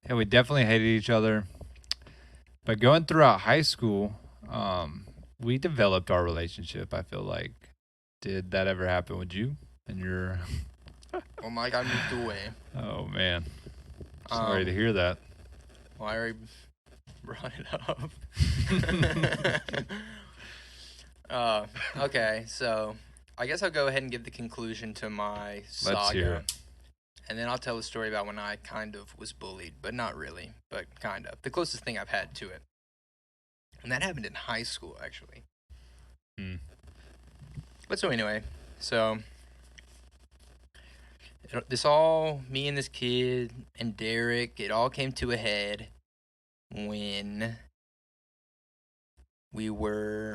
[SPEAKER 2] Yeah, we definitely hated each other. But going throughout high school, we developed our relationship, I feel like. Did that ever happen with you and your...
[SPEAKER 1] Oh my God, moved away.
[SPEAKER 2] Oh, man. Sorry to hear that.
[SPEAKER 1] Well, I already brought it up. Okay, so I guess I'll go ahead and give the conclusion to my
[SPEAKER 2] Let's hear
[SPEAKER 1] saga,
[SPEAKER 2] it.
[SPEAKER 1] and then I'll tell a story about when I kind of was bullied, but not really, but kind of. The closest thing I've had to it. And that happened in high school, actually.
[SPEAKER 2] Hmm.
[SPEAKER 1] But so anyway, so me and this kid and Derek, it all came to a head when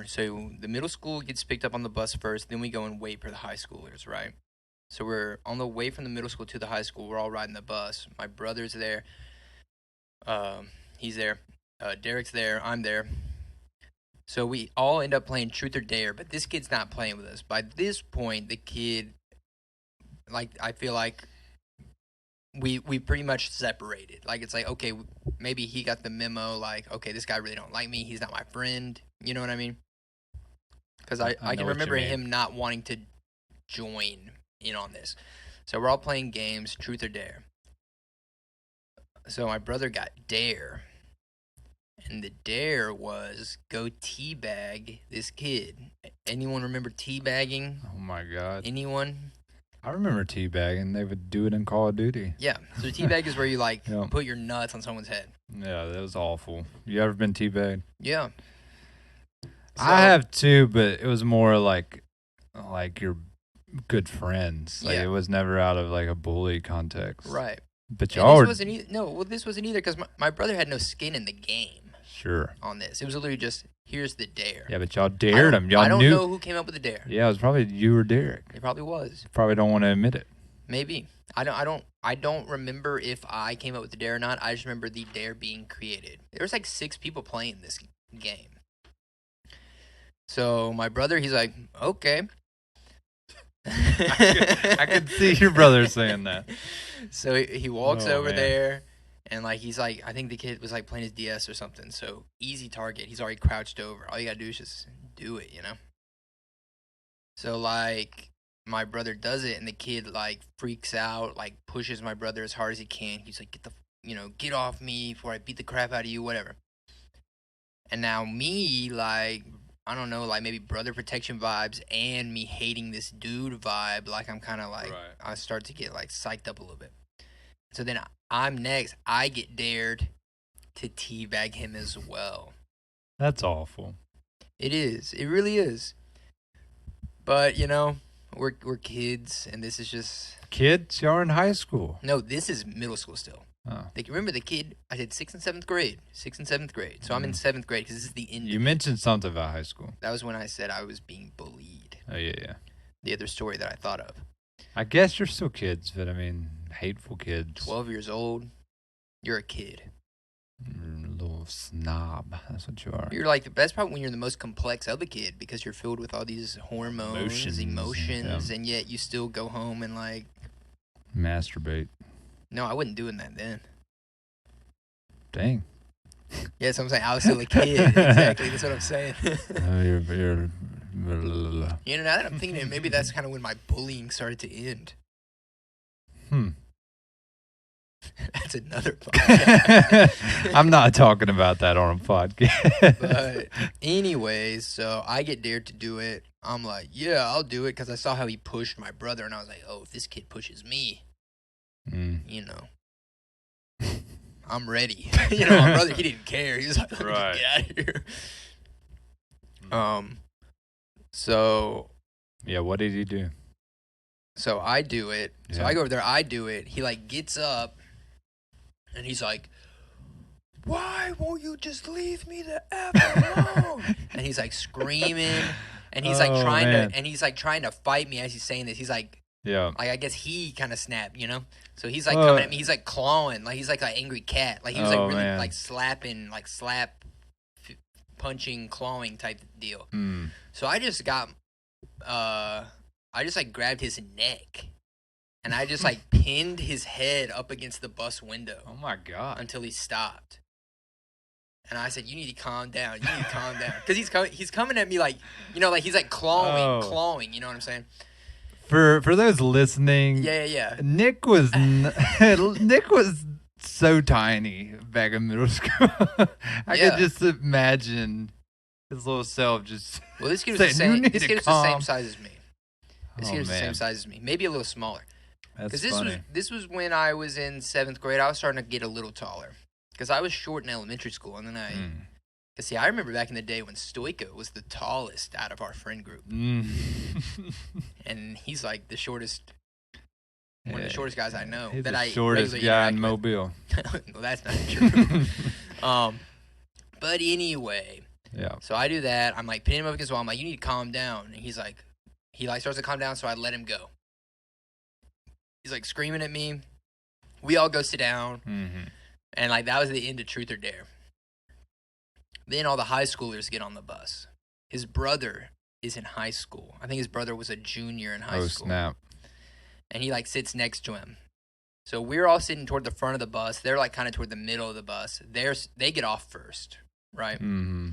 [SPEAKER 1] so the middle school gets picked up on the bus first, then we go and wait for the high schoolers, right? So we're on the way from the middle school to the high school. We're all riding the bus. My brother's there. He's there. Derek's there. I'm there. So we all end up playing truth or dare, but this kid's not playing with us. By this point, the kid, like, I feel like we pretty much separated. Like, it's like, okay, maybe he got the memo. Like, okay, this guy really don't like me. He's not my friend. You know what I mean? Because I
[SPEAKER 2] know
[SPEAKER 1] can
[SPEAKER 2] what you
[SPEAKER 1] remember
[SPEAKER 2] mean.
[SPEAKER 1] him not wanting to join in on this. So we're all playing games, truth or dare. So my brother got dare, and the dare was go teabag this kid. Anyone remember teabagging?
[SPEAKER 2] Oh my God.
[SPEAKER 1] Anyone?
[SPEAKER 2] I remember teabagging. They would do it in Call of Duty.
[SPEAKER 1] Yeah. So teabag is where you like
[SPEAKER 2] Yeah.
[SPEAKER 1] put your nuts on someone's head.
[SPEAKER 2] Yeah, that was awful. You ever been teabagged?
[SPEAKER 1] Yeah.
[SPEAKER 2] I have too, but it was more like your good friends. Like
[SPEAKER 1] Yeah.
[SPEAKER 2] it was never out of like a bully context.
[SPEAKER 1] Right.
[SPEAKER 2] But
[SPEAKER 1] And
[SPEAKER 2] y'all
[SPEAKER 1] this
[SPEAKER 2] were
[SPEAKER 1] wasn't either. No, well, this wasn't either because my brother had no skin in the game
[SPEAKER 2] sure.
[SPEAKER 1] on this. It was literally just here's the dare.
[SPEAKER 2] Yeah, but y'all dared him. Y'all
[SPEAKER 1] I don't
[SPEAKER 2] knew.
[SPEAKER 1] know who came up with the dare.
[SPEAKER 2] Yeah, it was probably you or Derek.
[SPEAKER 1] It probably was.
[SPEAKER 2] Probably don't want to admit it.
[SPEAKER 1] Maybe. I don't remember if I came up with the dare or not. I just remember the dare being created. There was like 6 people playing this game. So my brother, he's like, okay.
[SPEAKER 2] I could see your brother saying that.
[SPEAKER 1] So he walks
[SPEAKER 2] Oh,
[SPEAKER 1] over
[SPEAKER 2] man.
[SPEAKER 1] there, and like he's like, I think the kid was like playing his DS or something. So easy target. He's already crouched over. All you gotta do is just do it, you know. So like my brother does it, and the kid like freaks out, like pushes my brother as hard as he can. He's like, get off me before I beat the crap out of you, whatever. And now me, like, I don't know, like maybe brother protection vibes and me hating this dude vibe, like I'm kind of like,
[SPEAKER 2] Right.
[SPEAKER 1] I start to get like psyched up a little bit. So then I'm next. I get dared to teabag him as well.
[SPEAKER 2] That's awful.
[SPEAKER 1] It is. It really is. But you know, we're kids, and this is just
[SPEAKER 2] Kids, y'all are in high school.
[SPEAKER 1] no. This is middle school still.
[SPEAKER 2] Oh.
[SPEAKER 1] Like, remember the kid? I said 6th and 7th grade. 6th and 7th grade. So I'm in 7th grade because this is the end.
[SPEAKER 2] You mentioned something about high school.
[SPEAKER 1] That was when I said I was being bullied.
[SPEAKER 2] Oh yeah, yeah.
[SPEAKER 1] The other story that I thought of.
[SPEAKER 2] I guess you're still kids, but I mean, hateful kids.
[SPEAKER 1] 12 years old. You're a kid.
[SPEAKER 2] You're a little snob. That's what you are.
[SPEAKER 1] You're like the best part when you're the most complex of a kid because you're filled with all these hormones, emotions,
[SPEAKER 2] yeah.
[SPEAKER 1] and yet you still go home and like.
[SPEAKER 2] Masturbate.
[SPEAKER 1] No, I wasn't doing that then.
[SPEAKER 2] Dang.
[SPEAKER 1] Yeah, so I'm saying I was still a kid. Exactly, that's what I'm saying.
[SPEAKER 2] You're
[SPEAKER 1] You know, now that I'm thinking it, maybe that's kind of when my bullying started to end. That's another podcast.
[SPEAKER 2] I'm not talking about that on a podcast.
[SPEAKER 1] But anyways, so I get dared to do it. I'm like, yeah, I'll do it because I saw how he pushed my brother, and I was like, oh, if this kid pushes me, you know, I'm ready. You know, my brother, he didn't care. He was like, let me
[SPEAKER 2] Right.
[SPEAKER 1] just get out of here. So
[SPEAKER 2] Yeah, what did he do?
[SPEAKER 1] So I do it. So
[SPEAKER 2] Yeah.
[SPEAKER 1] I go over there. I do it. He like gets up, and he's like, "Why won't you just leave me the f alone?" And he's like screaming, and he's like
[SPEAKER 2] Oh,
[SPEAKER 1] trying
[SPEAKER 2] man.
[SPEAKER 1] to, and he's like trying to fight me as he's saying this. He's like
[SPEAKER 2] Yeah.
[SPEAKER 1] I guess he kind of snapped, you know. So he's like
[SPEAKER 2] Well-
[SPEAKER 1] coming at me. He's like clawing, like he's like an angry cat. Like he was like
[SPEAKER 2] Oh,
[SPEAKER 1] really
[SPEAKER 2] man.
[SPEAKER 1] like slapping, like punching, clawing type deal.
[SPEAKER 2] Hmm.
[SPEAKER 1] So I just got, I just like grabbed his neck, and I just like pinned his head up against the bus window
[SPEAKER 2] Oh my God.
[SPEAKER 1] until he stopped. And I said, "You need to calm down. You need to calm down," because he's coming at me like, you know, like he's like clawing. You know what I'm saying?
[SPEAKER 2] For those listening,
[SPEAKER 1] Yeah.
[SPEAKER 2] Nick was Nick was so tiny back in middle school. I
[SPEAKER 1] Yeah.
[SPEAKER 2] could just imagine his little self just
[SPEAKER 1] Well, this kid was the
[SPEAKER 2] saying, "You
[SPEAKER 1] same.
[SPEAKER 2] need
[SPEAKER 1] This
[SPEAKER 2] to
[SPEAKER 1] kid was the same
[SPEAKER 2] calm."
[SPEAKER 1] size as me. This
[SPEAKER 2] Oh
[SPEAKER 1] kid was the same
[SPEAKER 2] man,
[SPEAKER 1] size as me, maybe a little smaller.
[SPEAKER 2] that's
[SPEAKER 1] Because
[SPEAKER 2] funny.
[SPEAKER 1] this was when I was in 7th grade. I was starting to get a little taller. Because I was short in elementary school, and then
[SPEAKER 2] Mm.
[SPEAKER 1] Cause see, I remember back in the day when Stoico was the tallest out of our friend group,
[SPEAKER 2] Mm.
[SPEAKER 1] and he's like the shortest, one of the
[SPEAKER 2] Yeah,
[SPEAKER 1] shortest guys I know
[SPEAKER 2] he's
[SPEAKER 1] that
[SPEAKER 2] the
[SPEAKER 1] I
[SPEAKER 2] shortest
[SPEAKER 1] regularly
[SPEAKER 2] guy in
[SPEAKER 1] interact with.
[SPEAKER 2] Mobile.
[SPEAKER 1] Well, that's not true. um, but anyway,
[SPEAKER 2] Yeah.
[SPEAKER 1] so I do that. I'm like pinning him up against the wall. I'm like, you need to calm down. And he's like, he like starts to calm down, so I let him go. He's like screaming at me. We all go sit down,
[SPEAKER 2] Mm-hmm.
[SPEAKER 1] and like that was the end of Truth or Dare. Then all the high schoolers get on the bus. His brother is in high school. I think his brother was a junior in high
[SPEAKER 2] Oh
[SPEAKER 1] school.
[SPEAKER 2] snap!
[SPEAKER 1] And he like sits next to him. So we're all sitting toward the front of the bus. They're like kind of toward the middle of the bus. They get off first, right?
[SPEAKER 2] Mm-hmm.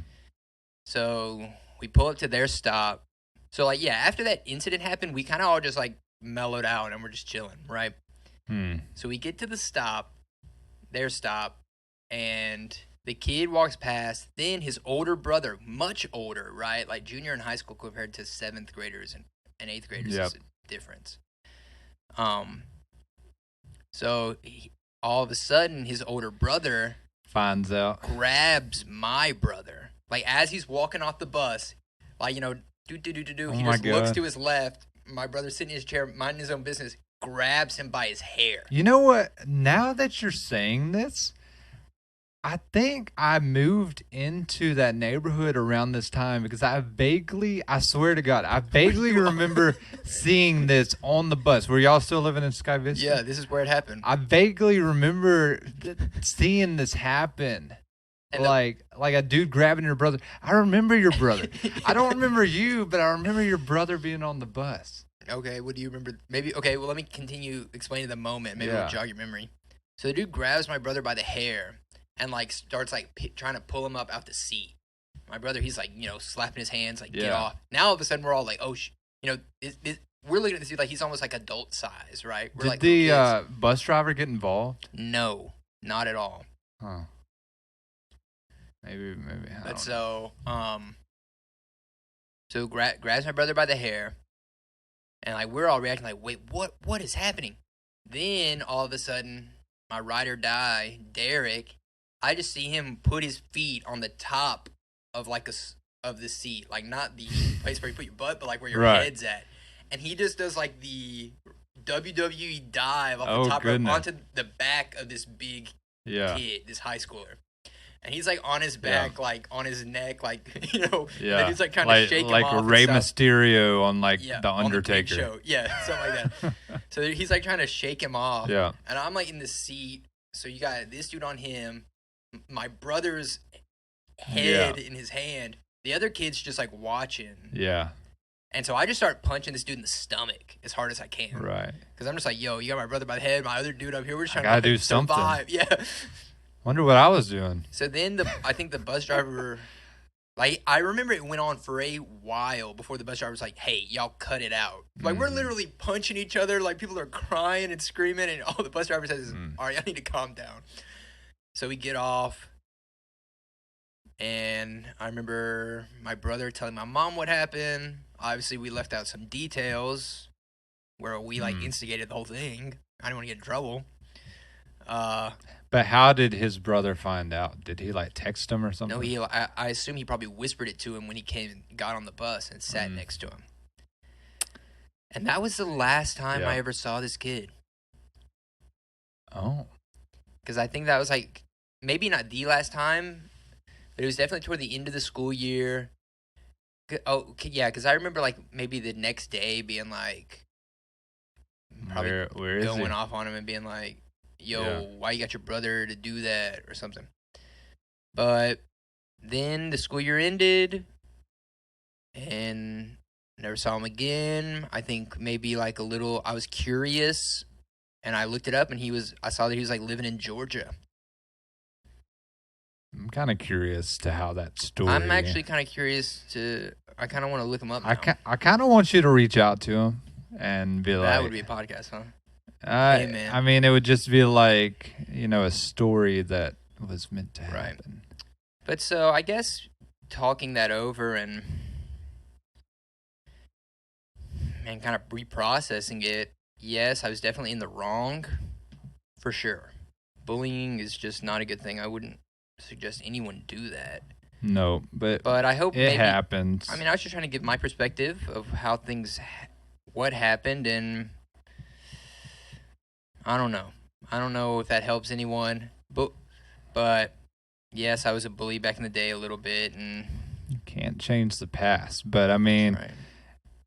[SPEAKER 1] So we pull up to their stop. So like yeah, after that incident happened, we kind of all just like mellowed out and we're just chilling, right?
[SPEAKER 2] Mm.
[SPEAKER 1] So we get to the stop, their stop, and the kid walks past. Then his older brother, much older, right? Like junior in high school compared to 7th graders and 8th graders
[SPEAKER 2] Yep.
[SPEAKER 1] is a difference. So all of a sudden, his older brother
[SPEAKER 2] Finds out.
[SPEAKER 1] grabs my brother. Like as he's walking off the bus, like do.
[SPEAKER 2] Oh
[SPEAKER 1] He
[SPEAKER 2] my
[SPEAKER 1] just looks
[SPEAKER 2] God.
[SPEAKER 1] to his left. My brother's sitting in his chair, minding his own business. Grabs him by his hair.
[SPEAKER 2] You know what? Now that you're saying this, I think I moved into that neighborhood around this time because I swear to God, I vaguely remember seeing this on the bus. Were y'all still living in Sky Vista?
[SPEAKER 1] Yeah, this is where it happened.
[SPEAKER 2] I vaguely remember seeing this happen.
[SPEAKER 1] And
[SPEAKER 2] like a dude grabbing your brother. I remember your brother. I don't remember you, but I remember your brother being on the bus.
[SPEAKER 1] Okay, what do you remember? Maybe okay. Well, let me continue explaining the moment. Maybe
[SPEAKER 2] Yeah.
[SPEAKER 1] it'll jog your memory. So the dude grabs my brother by the hair and like starts like trying to pull him up out the seat. My brother, he's like slapping his hands like get
[SPEAKER 2] Yeah.
[SPEAKER 1] off. Now all of a sudden we're all like oh we're looking at this dude like he's almost like adult size, right? We're
[SPEAKER 2] Did
[SPEAKER 1] like
[SPEAKER 2] the
[SPEAKER 1] little kids.
[SPEAKER 2] bus driver get involved?
[SPEAKER 1] No, not at all.
[SPEAKER 2] Huh. Maybe. I
[SPEAKER 1] But
[SPEAKER 2] don't
[SPEAKER 1] so grabs my brother by the hair, and like we're all reacting like, wait, what is happening? Then all of a sudden, my ride or die, Derek, I just see him put his feet on the top of of the seat, like not the place where you put your butt, but like where your
[SPEAKER 2] Right.
[SPEAKER 1] head's at, and he just does like the WWE dive off
[SPEAKER 2] Oh,
[SPEAKER 1] the top rope
[SPEAKER 2] goodness.
[SPEAKER 1] onto the back of this big
[SPEAKER 2] Yeah.
[SPEAKER 1] kid, this high schooler. And he's like on his back, like on his neck, like and
[SPEAKER 2] Yeah.
[SPEAKER 1] then he's like trying to shake him off.
[SPEAKER 2] Like
[SPEAKER 1] and
[SPEAKER 2] Rey
[SPEAKER 1] stuff.
[SPEAKER 2] Mysterio on like
[SPEAKER 1] Yeah,
[SPEAKER 2] the
[SPEAKER 1] on the Big
[SPEAKER 2] Undertaker.
[SPEAKER 1] Show. Yeah, something like that. So he's like trying to shake him off.
[SPEAKER 2] Yeah.
[SPEAKER 1] And I'm like in the seat. So you got this dude on him, my brother's head in his hand. The other kid's just like watching.
[SPEAKER 2] Yeah.
[SPEAKER 1] And so I just start punching this dude in the stomach as hard as I can.
[SPEAKER 2] Right.
[SPEAKER 1] Because I'm just like, yo, you got my brother by the head, my other dude up here. We're just trying
[SPEAKER 2] gotta
[SPEAKER 1] to
[SPEAKER 2] do
[SPEAKER 1] like, survive.
[SPEAKER 2] something.
[SPEAKER 1] Yeah.
[SPEAKER 2] Wonder what I was doing.
[SPEAKER 1] So then I think the bus driver, like I remember it went on for a while before the bus driver was like, "Hey, y'all cut it out." Like we're literally punching each other, like people are crying and screaming, and all the bus driver says is, "All right, I need to calm down." So we get off, and I remember my brother telling my mom what happened. Obviously, we left out some details where we like instigated the whole thing. I didn't want to get in trouble.
[SPEAKER 2] But how did his brother find out? Did he like text him or something?
[SPEAKER 1] No, I assume he probably whispered it to him when he came and got on the bus and sat next to him. And that was the last time I ever saw this kid.
[SPEAKER 2] Oh.
[SPEAKER 1] Because I think that was like, maybe not the last time, but it was definitely toward the end of the school year. Oh, yeah, because I remember like maybe the next day being like, probably
[SPEAKER 2] Where is he?
[SPEAKER 1] going off on him and being like, yo, why you got your brother to do that or something. But then the school year ended and never saw him again. I think maybe like I was curious and I looked it up and I saw that he was like living in Georgia.
[SPEAKER 2] I'm kind of curious to how that story.
[SPEAKER 1] I'm actually kind of curious I kind of want to look him up now.
[SPEAKER 2] I kind of want you to reach out to him and be like.
[SPEAKER 1] That would be a podcast, huh?
[SPEAKER 2] Hey,
[SPEAKER 1] man.
[SPEAKER 2] I mean, it would just be like, a story that was meant to happen.
[SPEAKER 1] But so I guess talking that over and kind of reprocessing it, yes, I was definitely in the wrong, for sure. Bullying is just not a good thing. I wouldn't suggest anyone do that.
[SPEAKER 2] No, but
[SPEAKER 1] But I hope
[SPEAKER 2] it
[SPEAKER 1] maybe.
[SPEAKER 2] happens.
[SPEAKER 1] I mean, I was just trying to give my perspective of how what happened, and I don't know. I don't know if that helps anyone, but yes, I was a bully back in the day a little bit, and
[SPEAKER 2] You can't change the past. But I mean,
[SPEAKER 1] right.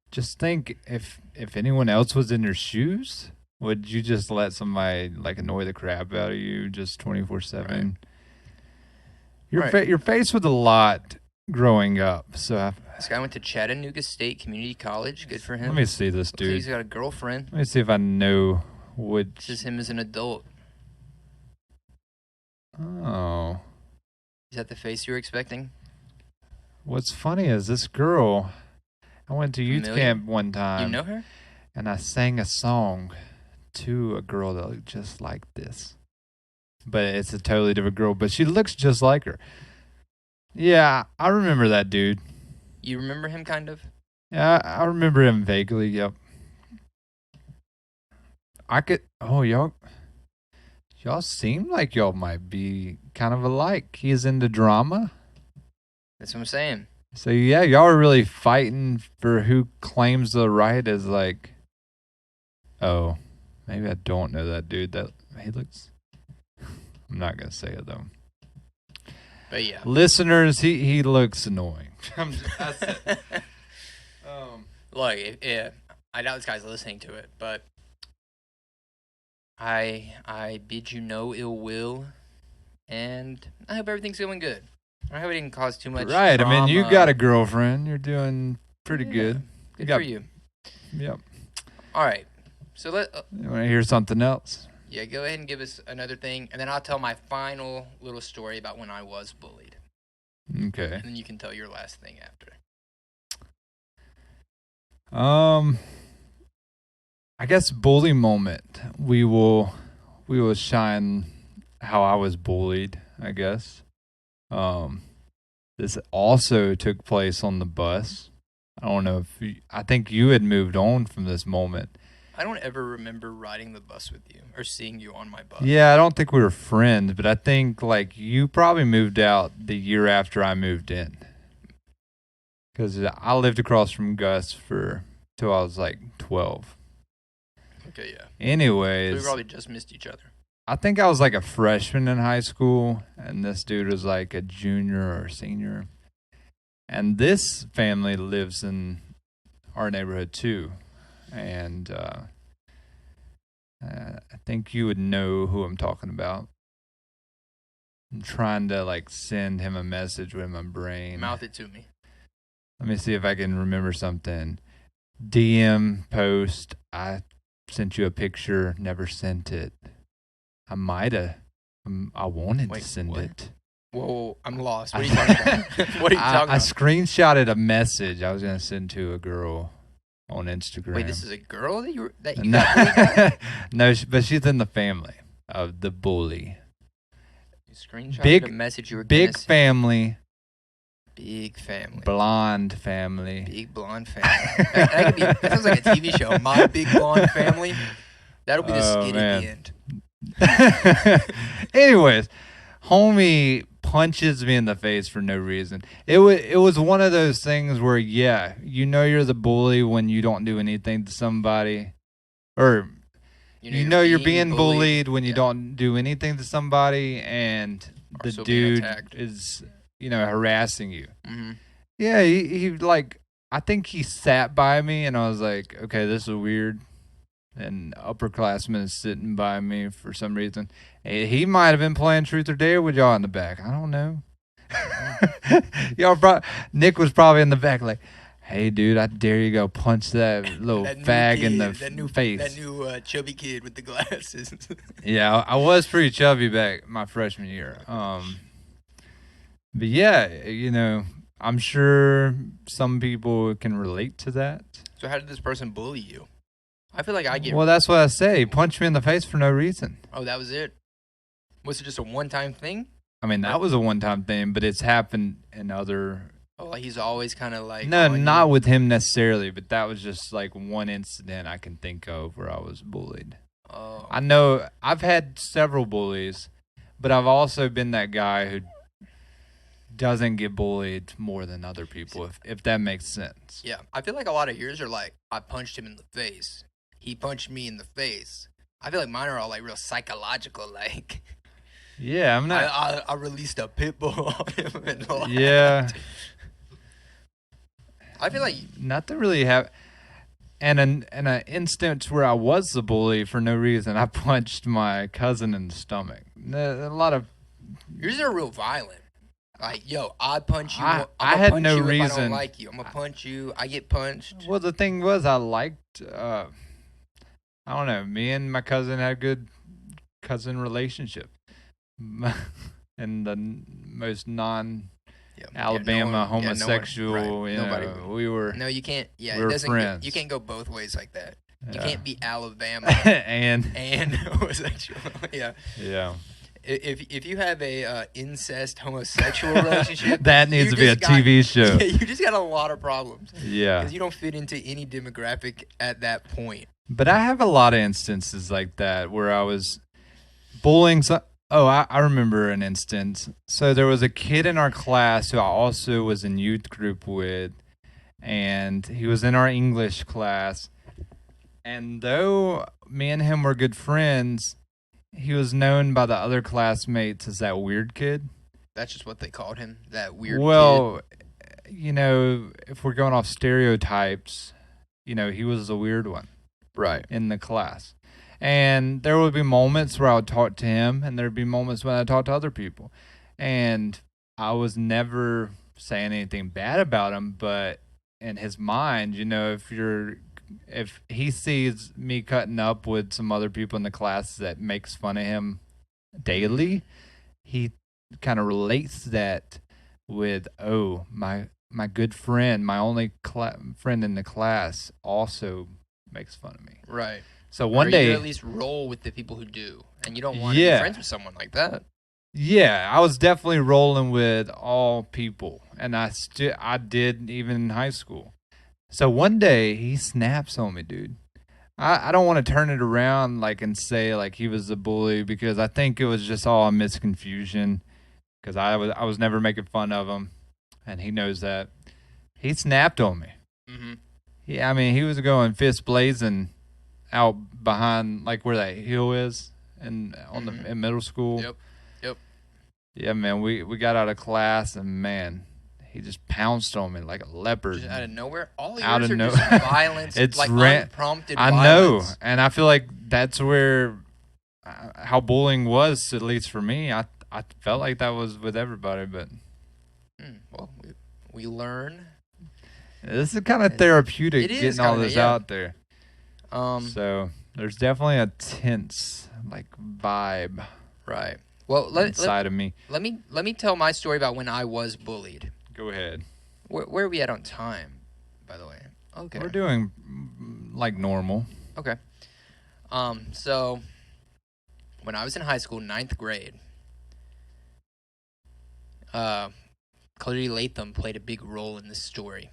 [SPEAKER 2] just think if anyone else was in your shoes, would you just let somebody like annoy the crap out of you just 24/7? You're faced with a lot growing up. So
[SPEAKER 1] This guy went to Chattanooga State Community College. Good for him.
[SPEAKER 2] let me see this
[SPEAKER 1] Looks like
[SPEAKER 2] dude.
[SPEAKER 1] he's got a girlfriend.
[SPEAKER 2] Let me see if I know which.
[SPEAKER 1] This is him as an adult.
[SPEAKER 2] Oh,
[SPEAKER 1] Is that the face you were expecting?
[SPEAKER 2] what's funny is this girl. I went to youth
[SPEAKER 1] Familiar?
[SPEAKER 2] camp one time.
[SPEAKER 1] You know her?
[SPEAKER 2] And I sang a song to a girl that looked just like this. But it's a totally different girl, but she looks just like her. Yeah, I remember that dude.
[SPEAKER 1] You remember him, kind of?
[SPEAKER 2] Yeah, I remember him vaguely, yep. Y'all seem like y'all might be kind of alike. He's into drama.
[SPEAKER 1] That's what I'm saying.
[SPEAKER 2] So yeah, y'all are really fighting for who claims the right as like, oh, maybe I don't know that dude. That he looks. I'm not gonna say it though.
[SPEAKER 1] But yeah.
[SPEAKER 2] Listeners, he looks annoying. That's it.
[SPEAKER 1] Look, I doubt this guy's listening to it, but I bid you no ill will, and I hope everything's going good. I hope it didn't cause too much
[SPEAKER 2] Right.
[SPEAKER 1] trauma.
[SPEAKER 2] I mean, you got a girlfriend. You're doing pretty good.
[SPEAKER 1] Good
[SPEAKER 2] got-
[SPEAKER 1] for you.
[SPEAKER 2] Yep.
[SPEAKER 1] All right. So
[SPEAKER 2] You want to hear something else?
[SPEAKER 1] yeah, go ahead and give us another thing, and then I'll tell my final little story about when I was bullied,
[SPEAKER 2] Okay.
[SPEAKER 1] and then you can tell your last thing after.
[SPEAKER 2] I guess bully moment. We will shine how I was bullied, I guess. This also took place on the bus. I don't know if I think you had moved on from this moment.
[SPEAKER 1] I don't ever remember riding the bus with you or seeing you on my bus.
[SPEAKER 2] Yeah, I don't think we were friends, but I think like you probably moved out the year after I moved in. Because I lived across from Gus till I was like 12.
[SPEAKER 1] Okay, yeah.
[SPEAKER 2] Anyways,
[SPEAKER 1] So we probably just missed each other.
[SPEAKER 2] I think I was like a freshman in high school, and this dude was like a junior or senior. And this family lives in our neighborhood too. And I think you would know who I'm talking about. I'm trying to like send him a message with my brain.
[SPEAKER 1] Mouth it to me.
[SPEAKER 2] Let me see if I can remember something. DM post. I sent you a picture. Never sent it. I might have. I wanted to send
[SPEAKER 1] what?
[SPEAKER 2] it.
[SPEAKER 1] Whoa, I'm lost. What are you talking about? What are you talking
[SPEAKER 2] I
[SPEAKER 1] about?
[SPEAKER 2] screenshotted a message I was gonna send to a girl on Instagram.
[SPEAKER 1] Wait, this is a girl that you got bullied?
[SPEAKER 2] No, but she's in the family of the bully.
[SPEAKER 1] You screenshotted
[SPEAKER 2] Big-
[SPEAKER 1] a message you were
[SPEAKER 2] Big
[SPEAKER 1] gonna send.
[SPEAKER 2] family,
[SPEAKER 1] Big family.
[SPEAKER 2] blonde family.
[SPEAKER 1] Big blonde family. That sounds like a TV show. My Big Blonde Family. That'll be the
[SPEAKER 2] Oh,
[SPEAKER 1] skit
[SPEAKER 2] man.
[SPEAKER 1] at the end.
[SPEAKER 2] Anyways, homie punches me in the face for no reason. It was one of those things where yeah, you know you're the bully when you don't do anything to somebody, or you know you're being bullied when you don't do anything to somebody, and
[SPEAKER 1] Or
[SPEAKER 2] the
[SPEAKER 1] still being
[SPEAKER 2] dude
[SPEAKER 1] attacked.
[SPEAKER 2] is harassing you.
[SPEAKER 1] Mm-hmm.
[SPEAKER 2] Yeah, he like I think he sat by me, and I was like, okay, this is weird. An upperclassman is sitting by me for some reason. He might have been playing truth or dare with y'all in the back. I don't know. Nick was probably in the back like, hey, dude, I dare you go punch that little fag in the face.
[SPEAKER 1] That new chubby kid with the glasses.
[SPEAKER 2] Yeah, I was pretty chubby back my freshman year. But yeah, I'm sure some people can relate to that.
[SPEAKER 1] So how did this person bully you? I feel like I get.
[SPEAKER 2] Well, that's what I say. Punch me in the face for no reason.
[SPEAKER 1] Oh, that was it. Was it just a one-time thing?
[SPEAKER 2] I mean,
[SPEAKER 1] Right.
[SPEAKER 2] that was a one-time thing, but it's happened in other.
[SPEAKER 1] Oh, like he's always kind of like
[SPEAKER 2] No,
[SPEAKER 1] on you.
[SPEAKER 2] not with him necessarily, but that was just like one incident I can think of where I was bullied.
[SPEAKER 1] Oh,
[SPEAKER 2] I know I've had several bullies, but I've also been that guy who doesn't get bullied more than other people, if that makes sense.
[SPEAKER 1] yeah. I feel like a lot of yours are like I punched him in the face. He punched me in the face. I feel like mine are all like real psychological. Like
[SPEAKER 2] Yeah, I'm
[SPEAKER 1] I
[SPEAKER 2] not.
[SPEAKER 1] I, I released a pit bull on him and
[SPEAKER 2] Yeah,
[SPEAKER 1] laughed. I feel like
[SPEAKER 2] not to really have. And in an instance where I was the bully for no reason, I punched my cousin in the stomach. A lot of
[SPEAKER 1] yours are real violent. Like, yo, I punch you. I'm
[SPEAKER 2] I
[SPEAKER 1] gonna
[SPEAKER 2] had
[SPEAKER 1] punch
[SPEAKER 2] no
[SPEAKER 1] you if I don't
[SPEAKER 2] reason.
[SPEAKER 1] like you. I'm gonna punch you. I get punched.
[SPEAKER 2] Well, the thing was, I liked. I don't know. Me and my cousin had a good cousin relationship, and the most non
[SPEAKER 1] Yeah, no
[SPEAKER 2] Alabama
[SPEAKER 1] one. Yeah, no one. Right.
[SPEAKER 2] homosexual.
[SPEAKER 1] Nobody would.
[SPEAKER 2] We were
[SPEAKER 1] No, you can't. Yeah,
[SPEAKER 2] we
[SPEAKER 1] it
[SPEAKER 2] were
[SPEAKER 1] doesn't. You
[SPEAKER 2] friends.
[SPEAKER 1] can't go both ways like that. You
[SPEAKER 2] Yeah.
[SPEAKER 1] can't be Alabama
[SPEAKER 2] and
[SPEAKER 1] and homosexual. Yeah.
[SPEAKER 2] yeah,
[SPEAKER 1] If you have a incest homosexual relationship,
[SPEAKER 2] that needs
[SPEAKER 1] you
[SPEAKER 2] to be a
[SPEAKER 1] just got-
[SPEAKER 2] TV show.
[SPEAKER 1] Yeah, you just got a lot of problems
[SPEAKER 2] Yeah.
[SPEAKER 1] because you don't fit into any demographic at that point.
[SPEAKER 2] But I have a lot of instances like that where I was bullying. Oh, I remember an instance. So there was a kid in our class who I also was in youth group with, and he was in our English class. And though me and him were good friends, he was known by the other classmates as that weird kid.
[SPEAKER 1] That's just what they called him. That weird kid.
[SPEAKER 2] Well, you know, if we're going off stereotypes, you know, he was the weird one.
[SPEAKER 1] Right.
[SPEAKER 2] In the class. And there would be moments where I would talk to him, and there would be moments when I talked to other people. And I was never saying anything bad about him, but in his mind, you know, if he sees me cutting up with some other people in the class that makes fun of him daily, he kind of relates that with, oh, my good friend, my only friend in the class also makes fun of me.
[SPEAKER 1] Right.
[SPEAKER 2] So one
[SPEAKER 1] or
[SPEAKER 2] day,
[SPEAKER 1] you at least roll with the people who do, and you don't want to
[SPEAKER 2] Yeah.
[SPEAKER 1] be friends with someone like that.
[SPEAKER 2] yeah, I was definitely rolling with all people, and I did even in high school. So one day he snaps on me, dude. I don't want to turn it around like and say like he was a bully because I think it was just all a misconfusion because I was never making fun of him, and he knows that. He snapped on me.
[SPEAKER 1] Mm-hmm.
[SPEAKER 2] Yeah, I mean he was going fist blazing out behind like where that hill is and on
[SPEAKER 1] Mhm.
[SPEAKER 2] the in middle school.
[SPEAKER 1] Yep. Yep.
[SPEAKER 2] Yeah, man, we got out of class and man, he just pounced on me like a leopard.
[SPEAKER 1] Just out of nowhere. All yours
[SPEAKER 2] Out of
[SPEAKER 1] are
[SPEAKER 2] no-
[SPEAKER 1] just violence.
[SPEAKER 2] It's
[SPEAKER 1] like unprompted
[SPEAKER 2] I
[SPEAKER 1] violence.
[SPEAKER 2] know, and I feel like that's where how bullying was, at least for me. I felt like that was with everybody, but
[SPEAKER 1] Well, we learn.
[SPEAKER 2] this is kind of therapeutic
[SPEAKER 1] It is
[SPEAKER 2] getting all
[SPEAKER 1] kinda,
[SPEAKER 2] this
[SPEAKER 1] yeah.
[SPEAKER 2] out there. So there's definitely a tense like vibe
[SPEAKER 1] Right. Well, let
[SPEAKER 2] inside of me.
[SPEAKER 1] me tell my story about when I was bullied.
[SPEAKER 2] Go ahead.
[SPEAKER 1] Where are we at on time, by the way? Okay.
[SPEAKER 2] We're doing like normal.
[SPEAKER 1] Okay. So when I was in high school, 9th grade, Cody Latham played a big role in this story.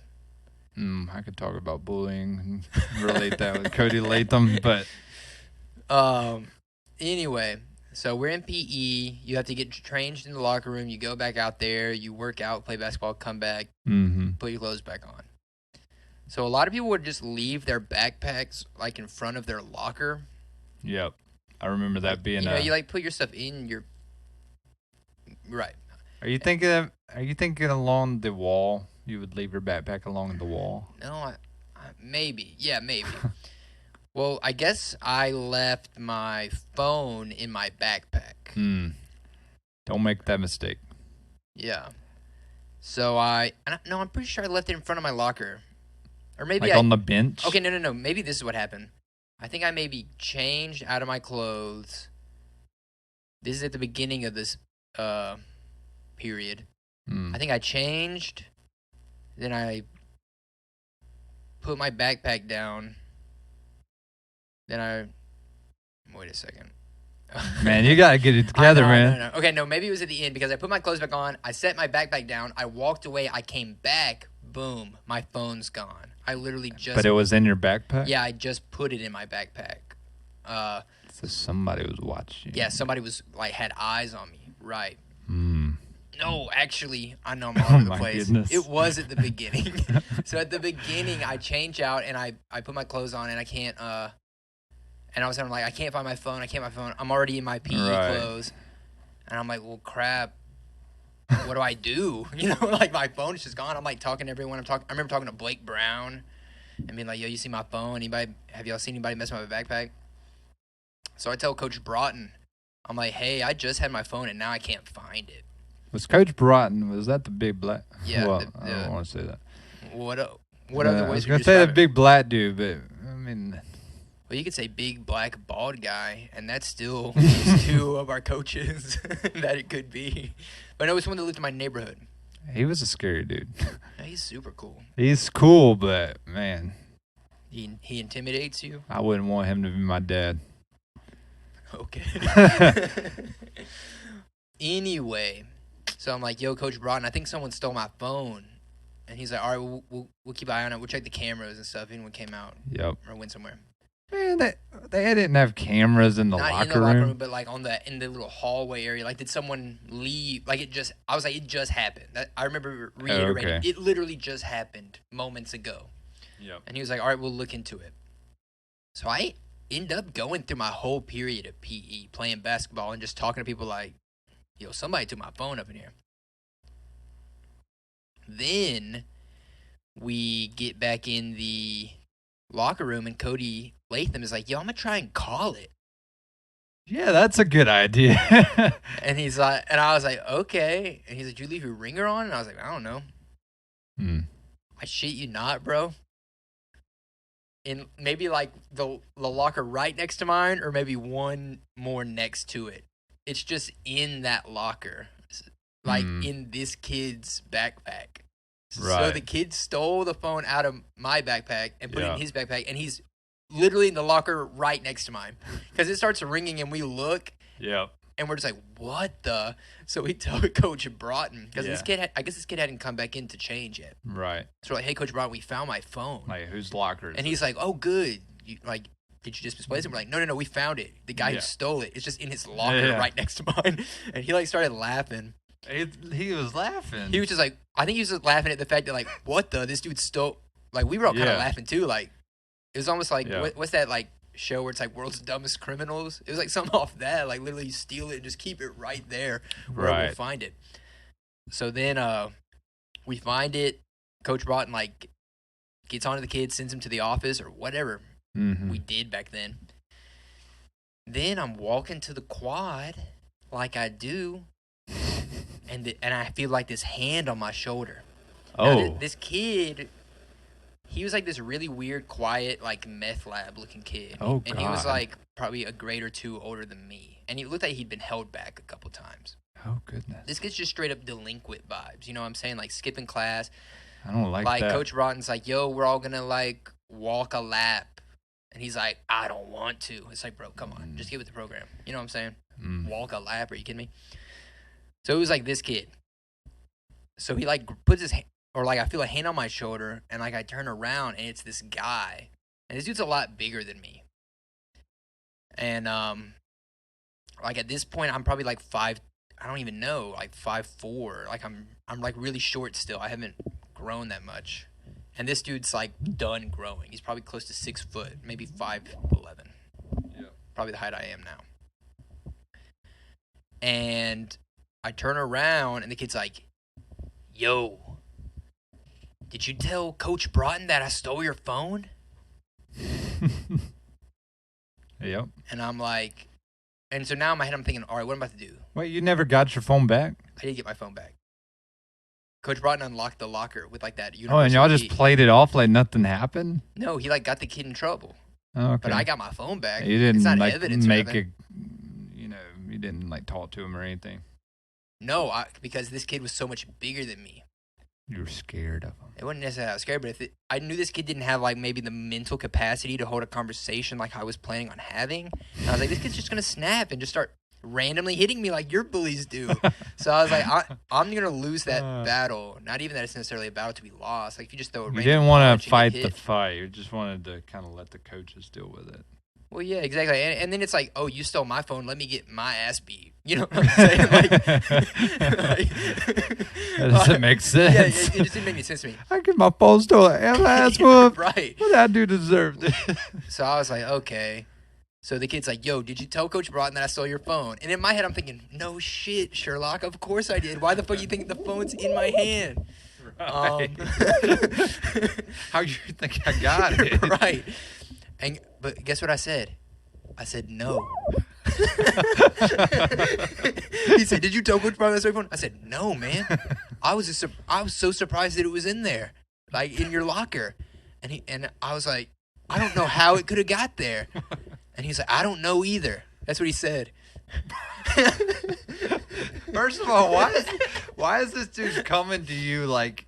[SPEAKER 2] I could talk about bullying and relate that with Cody Latham, but
[SPEAKER 1] Anyway, so we're in PE. You have to get changed in the locker room. You go back out there. You work out, play basketball, come back, put your clothes back on. So a lot of people would just leave their backpacks like in front of their locker.
[SPEAKER 2] Yep, I remember that being.
[SPEAKER 1] You know, you like put your stuff in your. Right.
[SPEAKER 2] Are you thinking along the wall? You would leave your backpack along the wall.
[SPEAKER 1] No, maybe. Yeah, maybe. Well, I guess I left my phone in my backpack.
[SPEAKER 2] Don't make that mistake.
[SPEAKER 1] Yeah. So no, I'm pretty sure I left it in front of my locker. Or maybe
[SPEAKER 2] Like on the bench.
[SPEAKER 1] Okay, no. Maybe this is what happened. I think I maybe changed out of my clothes. This is at the beginning of this period. I think I changed. Then I put my backpack down. Then wait a second.
[SPEAKER 2] Man, you got to get it
[SPEAKER 1] I
[SPEAKER 2] together,
[SPEAKER 1] know, I know, I
[SPEAKER 2] man.
[SPEAKER 1] know. Okay, no, maybe it was at the end because I put my clothes back on. I set my backpack down. I walked away. I came back. Boom, my phone's gone. I literally
[SPEAKER 2] But
[SPEAKER 1] just,
[SPEAKER 2] it was in your backpack?
[SPEAKER 1] yeah, I just put it in my backpack.
[SPEAKER 2] So somebody was watching.
[SPEAKER 1] Yeah, somebody was like had eyes on me. Right.
[SPEAKER 2] Mm.
[SPEAKER 1] No, actually, I know I'm all
[SPEAKER 2] Oh
[SPEAKER 1] over the
[SPEAKER 2] my
[SPEAKER 1] place.
[SPEAKER 2] goodness.
[SPEAKER 1] It was at the beginning. So at the beginning, I change out and I put my clothes on and I can't and all of a sudden I'm like I can't find my phone. I can't find my phone. I'm already in my PE
[SPEAKER 2] Right.
[SPEAKER 1] clothes, and I'm like, well, crap. What do I do? You know, like my phone is just gone. I'm like talking to everyone. I remember talking to Blake Brown and being like, yo, you see my phone? Anybody? Have y'all seen anybody mess with my backpack? So I tell Coach Broughton, I'm like, hey, I just had my phone and now I can't find it.
[SPEAKER 2] Was Coach Broughton, was that the big black?
[SPEAKER 1] Yeah.
[SPEAKER 2] Well, I don't want to say that.
[SPEAKER 1] What other
[SPEAKER 2] I was
[SPEAKER 1] ways would
[SPEAKER 2] going
[SPEAKER 1] you
[SPEAKER 2] to say the
[SPEAKER 1] describe it?
[SPEAKER 2] big black dude, but I mean,
[SPEAKER 1] Well, you could say big black bald guy, and that's still just two of our coaches that it could be. But no, it's one that lived in my neighborhood.
[SPEAKER 2] he was a scary dude.
[SPEAKER 1] Yeah, he's super cool.
[SPEAKER 2] He's cool, but man,
[SPEAKER 1] He intimidates you.
[SPEAKER 2] I wouldn't want him to be my dad.
[SPEAKER 1] Okay. Anyway, so I'm like, yo, Coach Broughton, I think someone stole my phone. And he's like, all right, we'll keep an eye on it. We'll check the cameras and stuff. If anyone came out
[SPEAKER 2] Yep.
[SPEAKER 1] or went somewhere.
[SPEAKER 2] Man, they didn't have cameras in the
[SPEAKER 1] Not
[SPEAKER 2] locker
[SPEAKER 1] in the locker room,
[SPEAKER 2] room.
[SPEAKER 1] but like in the little hallway area. Like, did someone leave? Like, I was like, it just happened. I remember reiterating,
[SPEAKER 2] Okay.
[SPEAKER 1] it literally just happened moments ago.
[SPEAKER 2] Yep.
[SPEAKER 1] And he was like, all right, we'll look into it. So I end up going through my whole period of PE, playing basketball and just talking to people like, yo, somebody took my phone up in here. Then we get back in the locker room and Cody Latham is like, yo, I'm going to try and call it.
[SPEAKER 2] Yeah, that's a good idea.
[SPEAKER 1] And he's like, and I was like, okay. And he's like, you leave your ringer on? And I was like, I don't know. I shit you not, bro. In maybe like the locker right next to mine, or maybe one more next to it. It's just in that locker, like in this kid's backpack.
[SPEAKER 2] Right.
[SPEAKER 1] So the kid stole the phone out of my backpack and put it in his backpack, and he's literally in the locker right next to mine. Because it starts ringing, and we look.
[SPEAKER 2] Yep.
[SPEAKER 1] And we're just like, what the? So we tell Coach Broughton, because this kid, I guess this kid hadn't come back in to change yet.
[SPEAKER 2] Right.
[SPEAKER 1] So we're like, hey, Coach Broughton, we found my phone.
[SPEAKER 2] Like, whose locker is
[SPEAKER 1] And he's like, oh, good. Did you just misplace it? We're like, no, we found it. The guy who stole it, it's just in his locker right next to mine. And he like started laughing.
[SPEAKER 2] He was laughing.
[SPEAKER 1] He was just like, I think he was just laughing at the fact that like, what the? This dude stole. Like, we were all kind of laughing too. Like, it was almost like, what's that like show where it's like World's Dumbest Criminals? It was like something off that. Like, literally you steal it and just keep it right there where we'll find it. So then we find it. Coach Broughton like gets onto the kid, sends him to the office or whatever we did back then. Then I'm walking to the quad like I do, and I feel like this hand on my shoulder. Now, this kid, he was like this really weird, quiet, like meth lab looking kid.
[SPEAKER 2] Oh,
[SPEAKER 1] and he was like probably a grade or two older than me. And he looked like he'd been held back a couple times.
[SPEAKER 2] Oh, goodness.
[SPEAKER 1] This kid's just straight up delinquent vibes. You know what I'm saying? Like skipping class.
[SPEAKER 2] I don't like
[SPEAKER 1] that.
[SPEAKER 2] Like
[SPEAKER 1] Coach Broughton's like, yo, we're all going to like walk a lap. And he's like, I don't want to. It's like, bro, come on. Just get with the program. You know what I'm saying? Walk a lap. Are you kidding me? So it was like this kid. So he like puts his hand, or like I feel a hand on my shoulder, and like I turn around, and it's this guy. And this dude's a lot bigger than me. And like at this point, I'm probably like I don't even know, like 5'4". Like I'm like really short still. I haven't grown that much. And this dude's like done growing. He's probably close to 6 foot, maybe 5'11". Yeah. Probably the height I am now. And I turn around and the kid's like, yo, did you tell Coach Broughton that I stole your phone?
[SPEAKER 2] Yep.
[SPEAKER 1] And I'm like, and so now in my head I'm thinking, all right, what am I about to do?
[SPEAKER 2] Wait, you never got your phone back?
[SPEAKER 1] I did get my phone back. Coach Broughton unlocked the locker with like that.
[SPEAKER 2] Oh, and y'all just played it off like nothing happened?
[SPEAKER 1] No, he like got the kid in trouble.
[SPEAKER 2] Oh, okay.
[SPEAKER 1] But I got my phone back.
[SPEAKER 2] You didn't
[SPEAKER 1] it's not
[SPEAKER 2] like
[SPEAKER 1] evidence
[SPEAKER 2] make a, you didn't like talk to him or anything.
[SPEAKER 1] No, because this kid was so much bigger than me.
[SPEAKER 2] You were scared of him.
[SPEAKER 1] It wasn't necessarily I was scared, but I knew this kid didn't have like maybe the mental capacity to hold a conversation like I was planning on having. And I was like, this kid's just gonna snap and just start randomly hitting me like your bullies do. So I was like, I'm gonna lose that battle. Not even that it's necessarily a battle to be lost. Like if you just throw a
[SPEAKER 2] You
[SPEAKER 1] random
[SPEAKER 2] didn't want
[SPEAKER 1] punch
[SPEAKER 2] to
[SPEAKER 1] and get
[SPEAKER 2] fight the
[SPEAKER 1] hit.
[SPEAKER 2] fight. You just wanted to kind of let the coaches deal with it.
[SPEAKER 1] Well, yeah, exactly. And then it's like, oh, you stole my phone. Let me get my ass beat. You know what I'm saying? Like,
[SPEAKER 2] That doesn't make sense.
[SPEAKER 1] Yeah, it just didn't make any sense to me.
[SPEAKER 2] I get my phone stolen and my ass whooped.
[SPEAKER 1] Right.
[SPEAKER 2] What I do deserved it.
[SPEAKER 1] So I was like, okay. So the kid's like, yo, did you tell Coach Broughton that I stole your phone? And in my head, I'm thinking, no shit, Sherlock. Of course I did. Why the fuck you think the phone's in my hand?
[SPEAKER 2] Right. How you think I got it?
[SPEAKER 1] Right. But guess what I said? I said no. He said, "Did you tell Coach Brown that's your phone?" I said, "No, man. I was so surprised that it was in there, like in your locker." And I was like, "I don't know how it could have got there." And he's like, "I don't know either." That's what he said.
[SPEAKER 2] First of all, why is this dude coming to you? Like,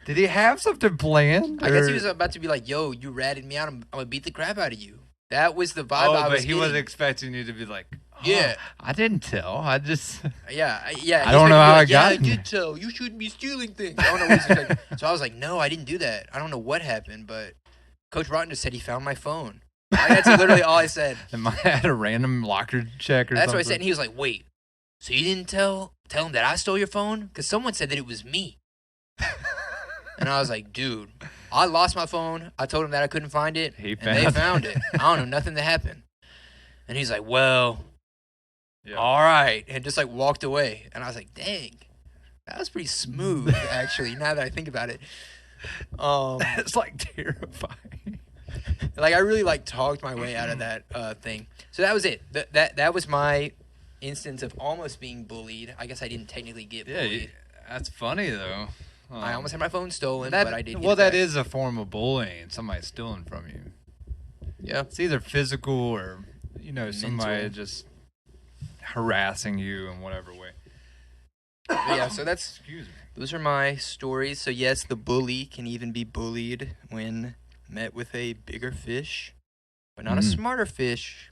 [SPEAKER 2] did he have something planned?
[SPEAKER 1] I guess he was about to be like, "Yo, you ratted me out. I'm gonna beat the crap out of you." That was the vibe I was
[SPEAKER 2] but he
[SPEAKER 1] getting.
[SPEAKER 2] wasn't expecting you to be like,
[SPEAKER 1] yeah,
[SPEAKER 2] I didn't tell. I just,
[SPEAKER 1] yeah.
[SPEAKER 2] I don't know how I got
[SPEAKER 1] I did tell. You shouldn't be stealing things. I don't know what he's like. So I was like, no, I didn't do that. I don't know what happened, but Coach Broughton just said he found my phone. That's literally all I said.
[SPEAKER 2] Am I at a random locker check or
[SPEAKER 1] That's
[SPEAKER 2] something?
[SPEAKER 1] what I said. And he was like, wait, so you didn't tell him that I stole your phone? Because someone said that it was me. And I was like, dude, I lost my phone. I told him that I couldn't find it. They found it. I don't know nothing that happened. And he's like, well, all right. And just like walked away. And I was like, dang, that was pretty smooth, actually, now that I think about it.
[SPEAKER 2] That's like terrifying.
[SPEAKER 1] Like I really like talked my way out of that thing. So that was it. That was my instance of almost being bullied. I guess I didn't technically get bullied.
[SPEAKER 2] That's funny though.
[SPEAKER 1] I almost had my phone stolen, but I did.
[SPEAKER 2] Well, that is a form of bullying. Somebody stealing from you.
[SPEAKER 1] Yeah,
[SPEAKER 2] it's either physical or somebody
[SPEAKER 1] Mental.
[SPEAKER 2] just harassing you in whatever way.
[SPEAKER 1] But yeah, so those are my stories. So yes, the bully can even be bullied when met with a bigger fish, but not a smarter fish.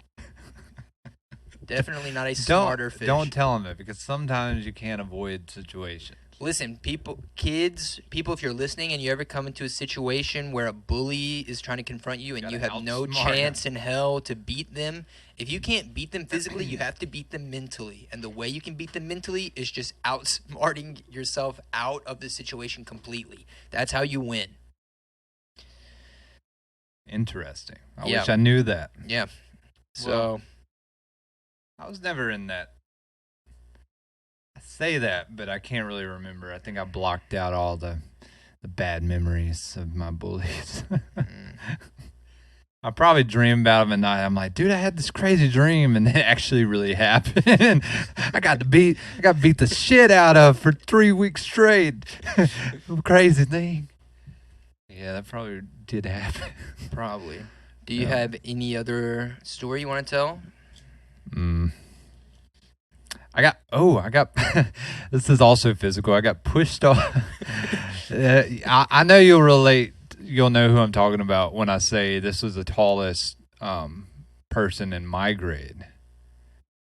[SPEAKER 1] Definitely not a smarter fish.
[SPEAKER 2] Don't tell them it, because sometimes you can't avoid situations.
[SPEAKER 1] Listen, people, if you're listening and you ever come into a situation where a bully is trying to confront you and you have no chance in hell to beat them, if you can't beat them physically, you have to beat them mentally. And the way you can beat them mentally is just outsmarting yourself out of the situation completely. That's how you win.
[SPEAKER 2] Interesting. I wish I knew that.
[SPEAKER 1] Yeah. So,
[SPEAKER 2] well, I was never in that. I say that, but I can't really remember. I think I blocked out all the bad memories of my bullies. I probably dream about them at night. I'm like, dude, I had this crazy dream, and it actually really happened. I got beat the shit out of for 3 weeks straight. Crazy thing. Yeah, that probably did happen.
[SPEAKER 1] Probably. Do you have any other story you want to tell?
[SPEAKER 2] I got this is also physical. I got pushed off. I know you'll relate. You'll know who I'm talking about when I say this was the tallest person in my grade,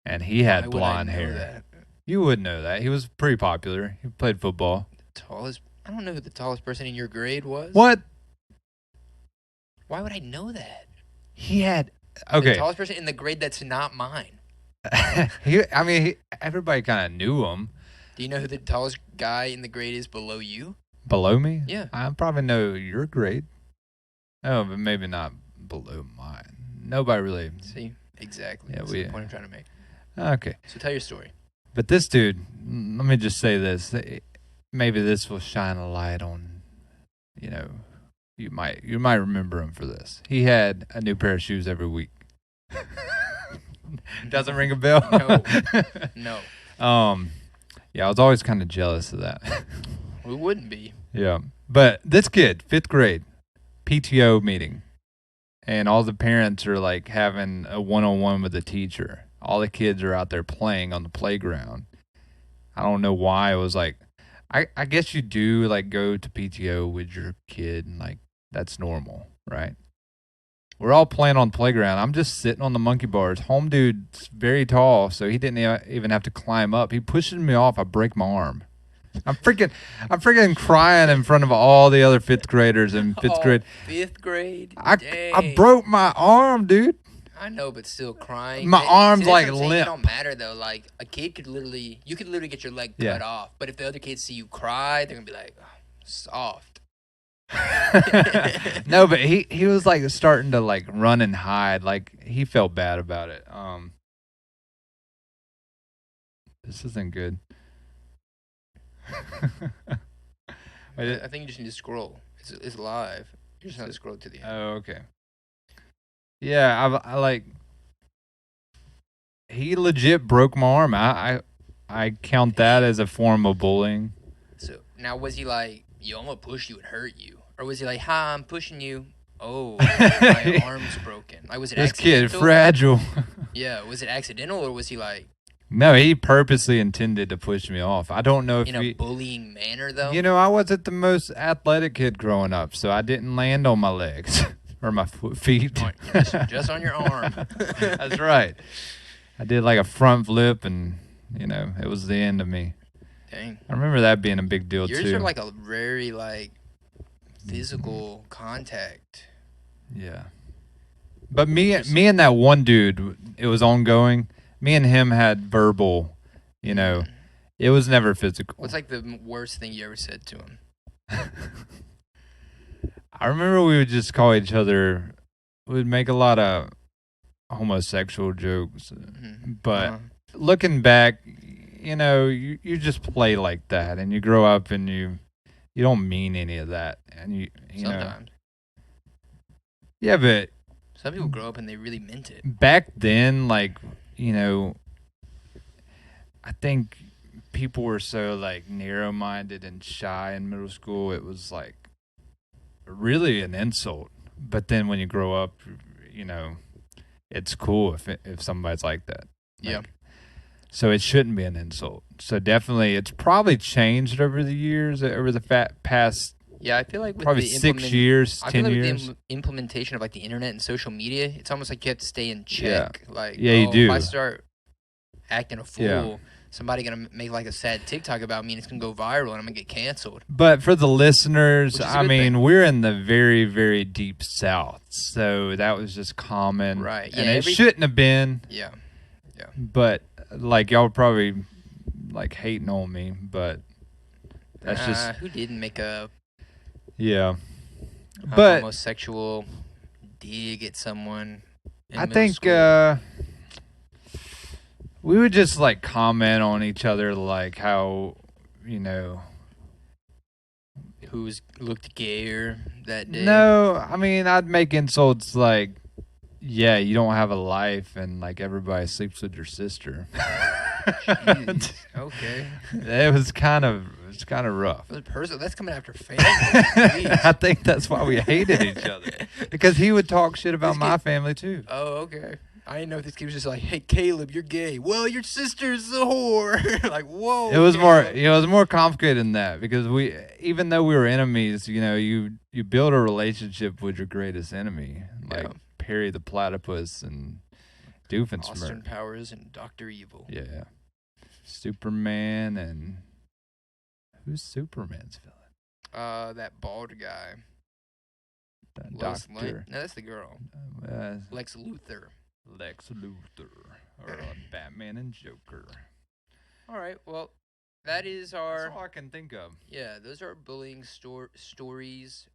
[SPEAKER 2] and he had blonde hair.
[SPEAKER 1] That?
[SPEAKER 2] You would know that. He was pretty popular. He played football.
[SPEAKER 1] Tallest? I don't know who the tallest person in your grade was.
[SPEAKER 2] What?
[SPEAKER 1] Why would I know that?
[SPEAKER 2] He had the
[SPEAKER 1] tallest person in the grade that's not mine.
[SPEAKER 2] Everybody kind of knew him.
[SPEAKER 1] Do you know who the tallest guy in the grade is below you?
[SPEAKER 2] Below me?
[SPEAKER 1] Yeah.
[SPEAKER 2] I probably know your grade. Oh, but maybe not below mine. Nobody really.
[SPEAKER 1] See, exactly.
[SPEAKER 2] Yeah,
[SPEAKER 1] that's the point I'm trying to make.
[SPEAKER 2] Okay.
[SPEAKER 1] So tell your story.
[SPEAKER 2] But this dude, let me just say this. Maybe this will shine a light on, you might remember him for this. He had a new pair of shoes every week. Doesn't ring a bell?
[SPEAKER 1] No.
[SPEAKER 2] Yeah, I was always kind of jealous of that.
[SPEAKER 1] We wouldn't be.
[SPEAKER 2] Yeah. But this kid, 5th grade, PTO meeting, and all the parents are like having a one-on-one with the teacher. All the kids are out there playing on the playground. I don't know why. It was like I guess you do like go to PTO with your kid and like that's normal, right? We're all playing on the playground. I'm just sitting on the monkey bars. Home dude's very tall, so he didn't even have to climb up. He pushes me off. I break my arm. I'm freaking, I'm freaking crying in front of all the other fifth graders in fifth
[SPEAKER 1] Oh,
[SPEAKER 2] grade.
[SPEAKER 1] fifth grade?
[SPEAKER 2] I
[SPEAKER 1] Dang.
[SPEAKER 2] broke my arm, dude.
[SPEAKER 1] I know, but still crying.
[SPEAKER 2] My
[SPEAKER 1] See,
[SPEAKER 2] arm's
[SPEAKER 1] that's what
[SPEAKER 2] like
[SPEAKER 1] I'm saying. It don't
[SPEAKER 2] limp.
[SPEAKER 1] matter though. Like a kid could literally, you could literally get your leg
[SPEAKER 2] Yeah.
[SPEAKER 1] cut off. But if the other kids see you cry, they're gonna be like, oh, soft.
[SPEAKER 2] No, but he was like starting to like run and hide. Like he felt bad about it. This isn't good.
[SPEAKER 1] I think you just need to scroll. It's live. You just have to scroll to the end.
[SPEAKER 2] Oh, okay. Yeah, I like he legit broke my arm. I count that as a form of bullying.
[SPEAKER 1] So now, was he like, "Yo, I'm gonna push you and hurt you," or was he like, "Ha, I'm pushing you. Oh, my arm's broken." Like, was it
[SPEAKER 2] This kid
[SPEAKER 1] accidental?
[SPEAKER 2] fragile.
[SPEAKER 1] Yeah, was it accidental or was he like
[SPEAKER 2] No, he purposely intended to push me off. I don't know if
[SPEAKER 1] in a bullying manner though?
[SPEAKER 2] you know, I wasn't the most athletic kid growing up, so I didn't land on my legs or my feet.
[SPEAKER 1] Just on your arm.
[SPEAKER 2] That's right. I did like a front flip, and you know, it was the end of me.
[SPEAKER 1] Dang.
[SPEAKER 2] I remember that being a big deal
[SPEAKER 1] Yours
[SPEAKER 2] too.
[SPEAKER 1] are like a very like physical contact.
[SPEAKER 2] Yeah. But me and that one dude, it was ongoing. Me and him had verbal, you know. It was never physical.
[SPEAKER 1] What's like the worst thing you ever said to him?
[SPEAKER 2] I remember we would just call each other. We'd make a lot of homosexual jokes, but looking back, you know, you just play like that, and you grow up, and you don't mean any of that, and you
[SPEAKER 1] sometimes.
[SPEAKER 2] know. Yeah, but
[SPEAKER 1] Some people grow up and they really meant it.
[SPEAKER 2] back then, like, you know, I think people were so like narrow-minded and shy in middle school. It was like really an insult. But then when you grow up, you know, it's cool if somebody's like that. Like,
[SPEAKER 1] Yeah.
[SPEAKER 2] So it shouldn't be an insult. So definitely, it's probably changed over the years, over the past
[SPEAKER 1] Yeah, I feel like with
[SPEAKER 2] probably
[SPEAKER 1] the
[SPEAKER 2] 6 years,
[SPEAKER 1] I
[SPEAKER 2] 10
[SPEAKER 1] feel like
[SPEAKER 2] years.
[SPEAKER 1] with the implementation of like the internet and social media, it's almost like you have to stay in check. Like,
[SPEAKER 2] Yeah, you do.
[SPEAKER 1] If I start acting a fool,
[SPEAKER 2] Yeah.
[SPEAKER 1] somebody gonna make like a sad TikTok about me and it's gonna go viral and I'm gonna get canceled.
[SPEAKER 2] But for the listeners,
[SPEAKER 1] Which is a
[SPEAKER 2] I
[SPEAKER 1] good
[SPEAKER 2] mean,
[SPEAKER 1] thing.
[SPEAKER 2] we're in the very, very deep South, so that was just common,
[SPEAKER 1] Right.
[SPEAKER 2] And
[SPEAKER 1] Yeah,
[SPEAKER 2] it shouldn't have been.
[SPEAKER 1] Yeah.
[SPEAKER 2] But like y'all probably like hating on me, but that's just
[SPEAKER 1] Who didn't make a
[SPEAKER 2] yeah. But
[SPEAKER 1] homosexual dig at someone in
[SPEAKER 2] I
[SPEAKER 1] middle
[SPEAKER 2] think
[SPEAKER 1] school?
[SPEAKER 2] we would just like comment on each other, like how, you know.
[SPEAKER 1] Who's looked gayer that day?
[SPEAKER 2] No, I mean I'd make insults like, yeah, you don't have a life, and like everybody sleeps with your sister.
[SPEAKER 1] Jeez. Okay.
[SPEAKER 2] It was kind of rough.
[SPEAKER 1] That's coming after family. Jeez.
[SPEAKER 2] I think that's why we hated each other, because he would talk shit about my family too.
[SPEAKER 1] Oh, okay. I didn't know if this kid was just like, "Hey, Caleb, you're gay." Well, your sister's a whore. Like, whoa.
[SPEAKER 2] It was more,
[SPEAKER 1] Caleb.
[SPEAKER 2] it was more complicated than that, because even though we were enemies, you know, you build a relationship with your greatest enemy, like Perry the Platypus and Doofenshmirtz.
[SPEAKER 1] Austin Powers and Dr. Evil.
[SPEAKER 2] Yeah. Superman, and who's Superman's villain?
[SPEAKER 1] That bald guy.
[SPEAKER 2] Doctor.
[SPEAKER 1] No, that's the girl. Lex Luthor.
[SPEAKER 2] Lex Luthor, or Batman and Joker.
[SPEAKER 1] All right. Well, that is our.
[SPEAKER 2] That's all I can think of.
[SPEAKER 1] Yeah, those are bullying stories.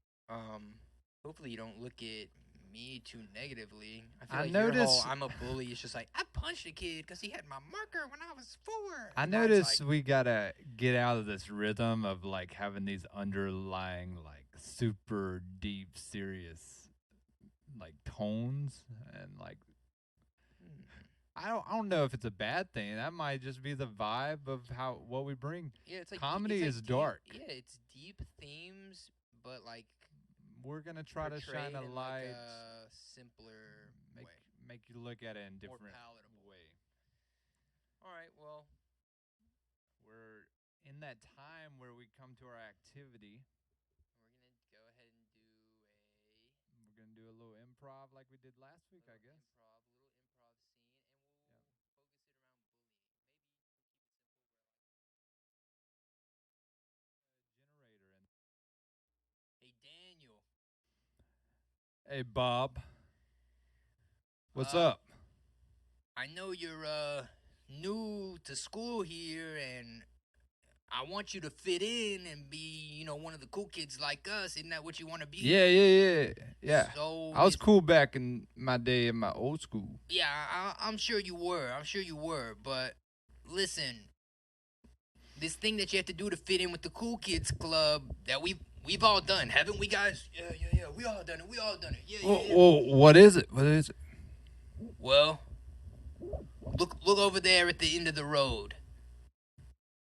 [SPEAKER 1] Hopefully you don't look at me too negatively. I feel like your whole I'm a bully is just like, I punched a kid because he had my marker when I was 4.
[SPEAKER 2] I noticed we gotta get out of this rhythm of like having these underlying like super deep serious like tones, and like I don't know if it's a bad thing. That might just be the vibe of what we bring.
[SPEAKER 1] Yeah, it's like
[SPEAKER 2] comedy is
[SPEAKER 1] deep,
[SPEAKER 2] dark.
[SPEAKER 1] Yeah, it's deep themes, but like
[SPEAKER 2] we're gonna try to shine a light,
[SPEAKER 1] like a simpler way.
[SPEAKER 2] Make you look at it in different
[SPEAKER 1] More palatable
[SPEAKER 2] way.
[SPEAKER 1] All right, well,
[SPEAKER 2] we're in that time where we come to our activity,
[SPEAKER 1] We're gonna go ahead and do
[SPEAKER 2] we're gonna do a little improv like we did last week, I guess.
[SPEAKER 1] little improv scene, and we'll
[SPEAKER 2] Yeah.
[SPEAKER 1] focus it around bullying. Maybe we'll keep it simple. Where like,
[SPEAKER 2] Generator and
[SPEAKER 1] hey Daniel,
[SPEAKER 2] hey Bob, what's
[SPEAKER 1] uh,
[SPEAKER 2] up?
[SPEAKER 1] I know you're new to school here, and I want you to fit in and be, one of the cool kids like us. Isn't that what you want to be?
[SPEAKER 2] Yeah.
[SPEAKER 1] So
[SPEAKER 2] I was
[SPEAKER 1] this,
[SPEAKER 2] cool back in my day in my old school.
[SPEAKER 1] yeah, I'm sure you were. I'm sure you were. But listen, this thing that you have to do to fit in with the cool kids club that we've all done, haven't we, guys? Yeah. We all done it. We all done it. Yeah.
[SPEAKER 2] What is it? What is it?
[SPEAKER 1] Well, look over there at the end of the road.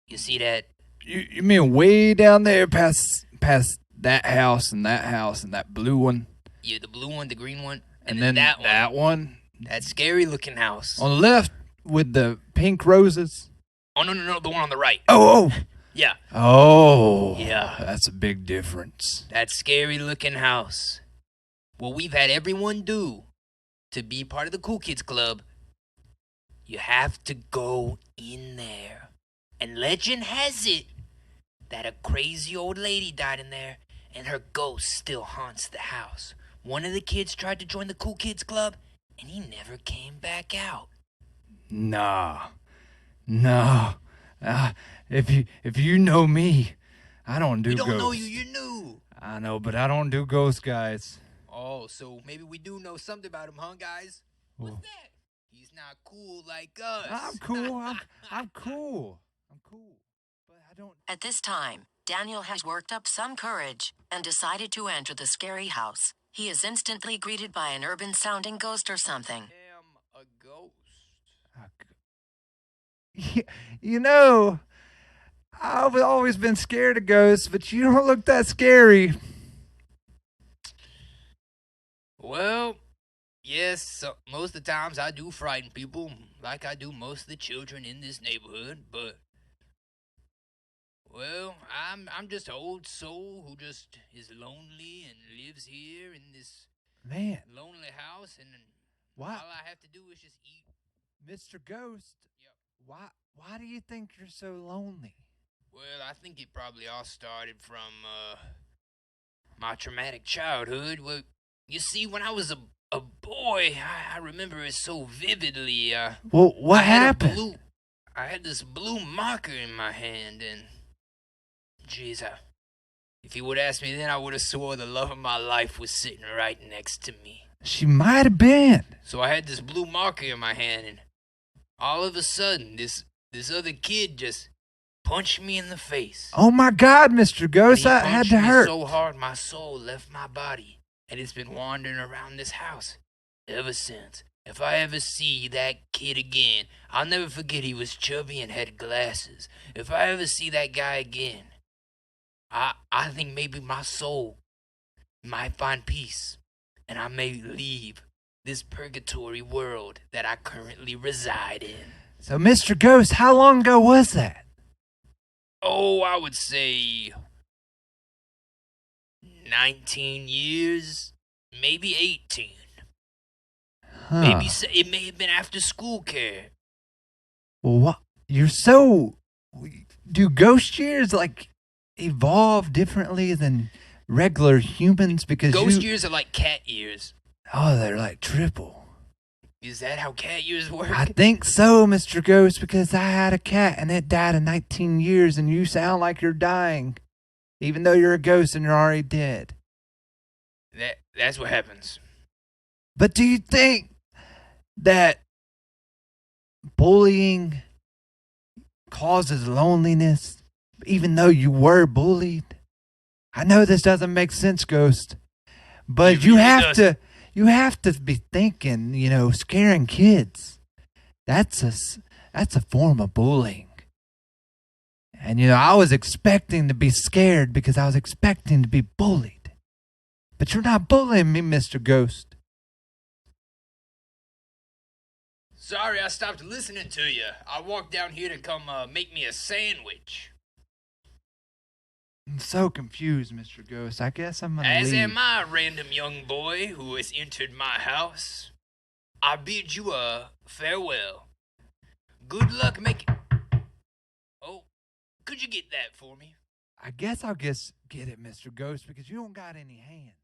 [SPEAKER 1] You see that?
[SPEAKER 2] You mean way down there past that house and that blue one?
[SPEAKER 1] Yeah, the blue one, the green one,
[SPEAKER 2] And then that one?
[SPEAKER 1] That scary looking house.
[SPEAKER 2] On the left with the pink roses?
[SPEAKER 1] Oh, no, the one on the right.
[SPEAKER 2] Oh!
[SPEAKER 1] Yeah.
[SPEAKER 2] Oh!
[SPEAKER 1] Yeah.
[SPEAKER 2] That's a big difference.
[SPEAKER 1] That scary looking house. What we've had everyone do to be part of the Cool Kids Club, you have to go in there. And legend has it that a crazy old lady died in there, and her ghost still haunts the house. One of the kids tried to join the Cool Kids Club, and he never came back out.
[SPEAKER 2] Nah. No. If you know me, I don't do
[SPEAKER 1] We
[SPEAKER 2] ghosts.
[SPEAKER 1] don't know you, you're new.
[SPEAKER 2] I know, but I don't do ghosts, guys.
[SPEAKER 1] Oh, so maybe we do know something about him, huh, guys? What's
[SPEAKER 2] Well,
[SPEAKER 1] that? He's not cool like us.
[SPEAKER 2] I'm cool. I'm cool. I'm cool. But I don't.
[SPEAKER 3] At this time, Daniel has worked up some courage and decided to enter the scary house. He is instantly greeted by an urban-sounding ghost or something.
[SPEAKER 1] I am a ghost.
[SPEAKER 2] You know, I've always been scared of ghosts, but you don't look that scary.
[SPEAKER 1] Well, yes, most of the times I do frighten people, like I do most of the children in this neighborhood, but well, I'm just an old soul who just is lonely and lives here in this
[SPEAKER 2] Man,
[SPEAKER 1] lonely house, and
[SPEAKER 2] why,
[SPEAKER 1] all I have to do is just eat.
[SPEAKER 2] Mr. Ghost?
[SPEAKER 1] Yep.
[SPEAKER 2] Why do you think you're so lonely?
[SPEAKER 1] Well, I think it probably all started from my traumatic childhood. Well, you see, when I was a boy, I remember it so vividly.
[SPEAKER 2] Well, what happened?
[SPEAKER 1] I had this blue marker in my hand, and jeez, if you would ask me then, I would have swore the love of my life was sitting right next to me.
[SPEAKER 2] She might have been.
[SPEAKER 1] So I had this blue marker in my hand, and all of a sudden, this other kid just punched me in the face.
[SPEAKER 2] Oh my God, Mr. Ghost, that had to hurt.
[SPEAKER 1] So hard, my soul left my body, and it's been wandering around this house ever since. If I ever see that kid again, I'll never forget he was chubby and had glasses. If I ever see that guy again, I think maybe my soul might find peace, and I may leave this purgatory world that I currently reside in.
[SPEAKER 2] So, Mr. Ghost, how long ago was that?
[SPEAKER 1] Oh, I would say 19 years, maybe 18.
[SPEAKER 2] Huh.
[SPEAKER 1] Maybe it may have been after school care.
[SPEAKER 2] Well, what? You're so. Do ghost years like evolve differently than regular humans? Because
[SPEAKER 1] ghost years are like cat years.
[SPEAKER 2] Oh, they're like triple.
[SPEAKER 1] Is that how cat years work?
[SPEAKER 2] I think so, Mr. Ghost, because I had a cat and it died in 19 years, and you sound like you're dying, even though you're a ghost and you're already dead.
[SPEAKER 1] That's what happens.
[SPEAKER 2] But do you think that bullying causes loneliness, even though you were bullied? I know this doesn't make sense, Ghost, but you have to be thinking, scaring kids. That's a form of bullying. And I was expecting to be scared because I was expecting to be bullied. But you're not bullying me, Mr. Ghost.
[SPEAKER 1] Sorry, I stopped listening to you. I walked down here to come make me a sandwich.
[SPEAKER 2] I'm so confused, Mr. Ghost. I guess I'm gonna
[SPEAKER 1] As
[SPEAKER 2] leave.
[SPEAKER 1] am I, random young boy who has entered my house. I bid you a farewell. Good luck making. Oh, could you get that for me?
[SPEAKER 2] I guess I'll just get it, Mr. Ghost, because you don't got any hands.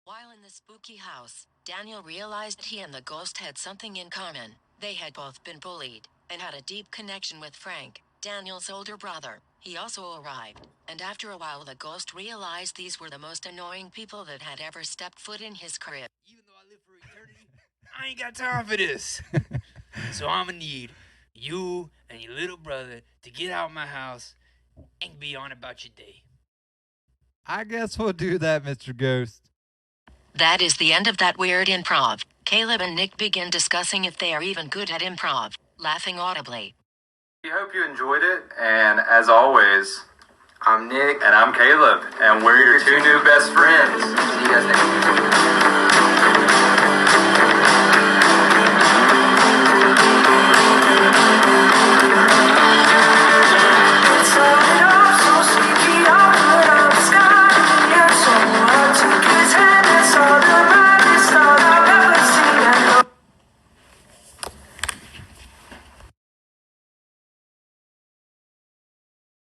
[SPEAKER 3] While in the spooky house, Daniel realized that he and the ghost had something in common. They had both been bullied and had a deep connection with Frank, Daniel's older brother. He also arrived, and after a while the ghost realized these were the most annoying people that had ever stepped foot in his crib.
[SPEAKER 1] Even though I live for eternity, I ain't got time for this. So I'ma need you and your little brother to get out of my house and be on about your day.
[SPEAKER 2] I guess we'll do that, Mr. Ghost.
[SPEAKER 3] That is the end of that weird improv. Caleb and Nick begin discussing if they are even good at improv, laughing audibly.
[SPEAKER 4] We hope you enjoyed it, and as always, I'm Nick, and I'm Caleb, and we're your two new best friends. See you guys next week.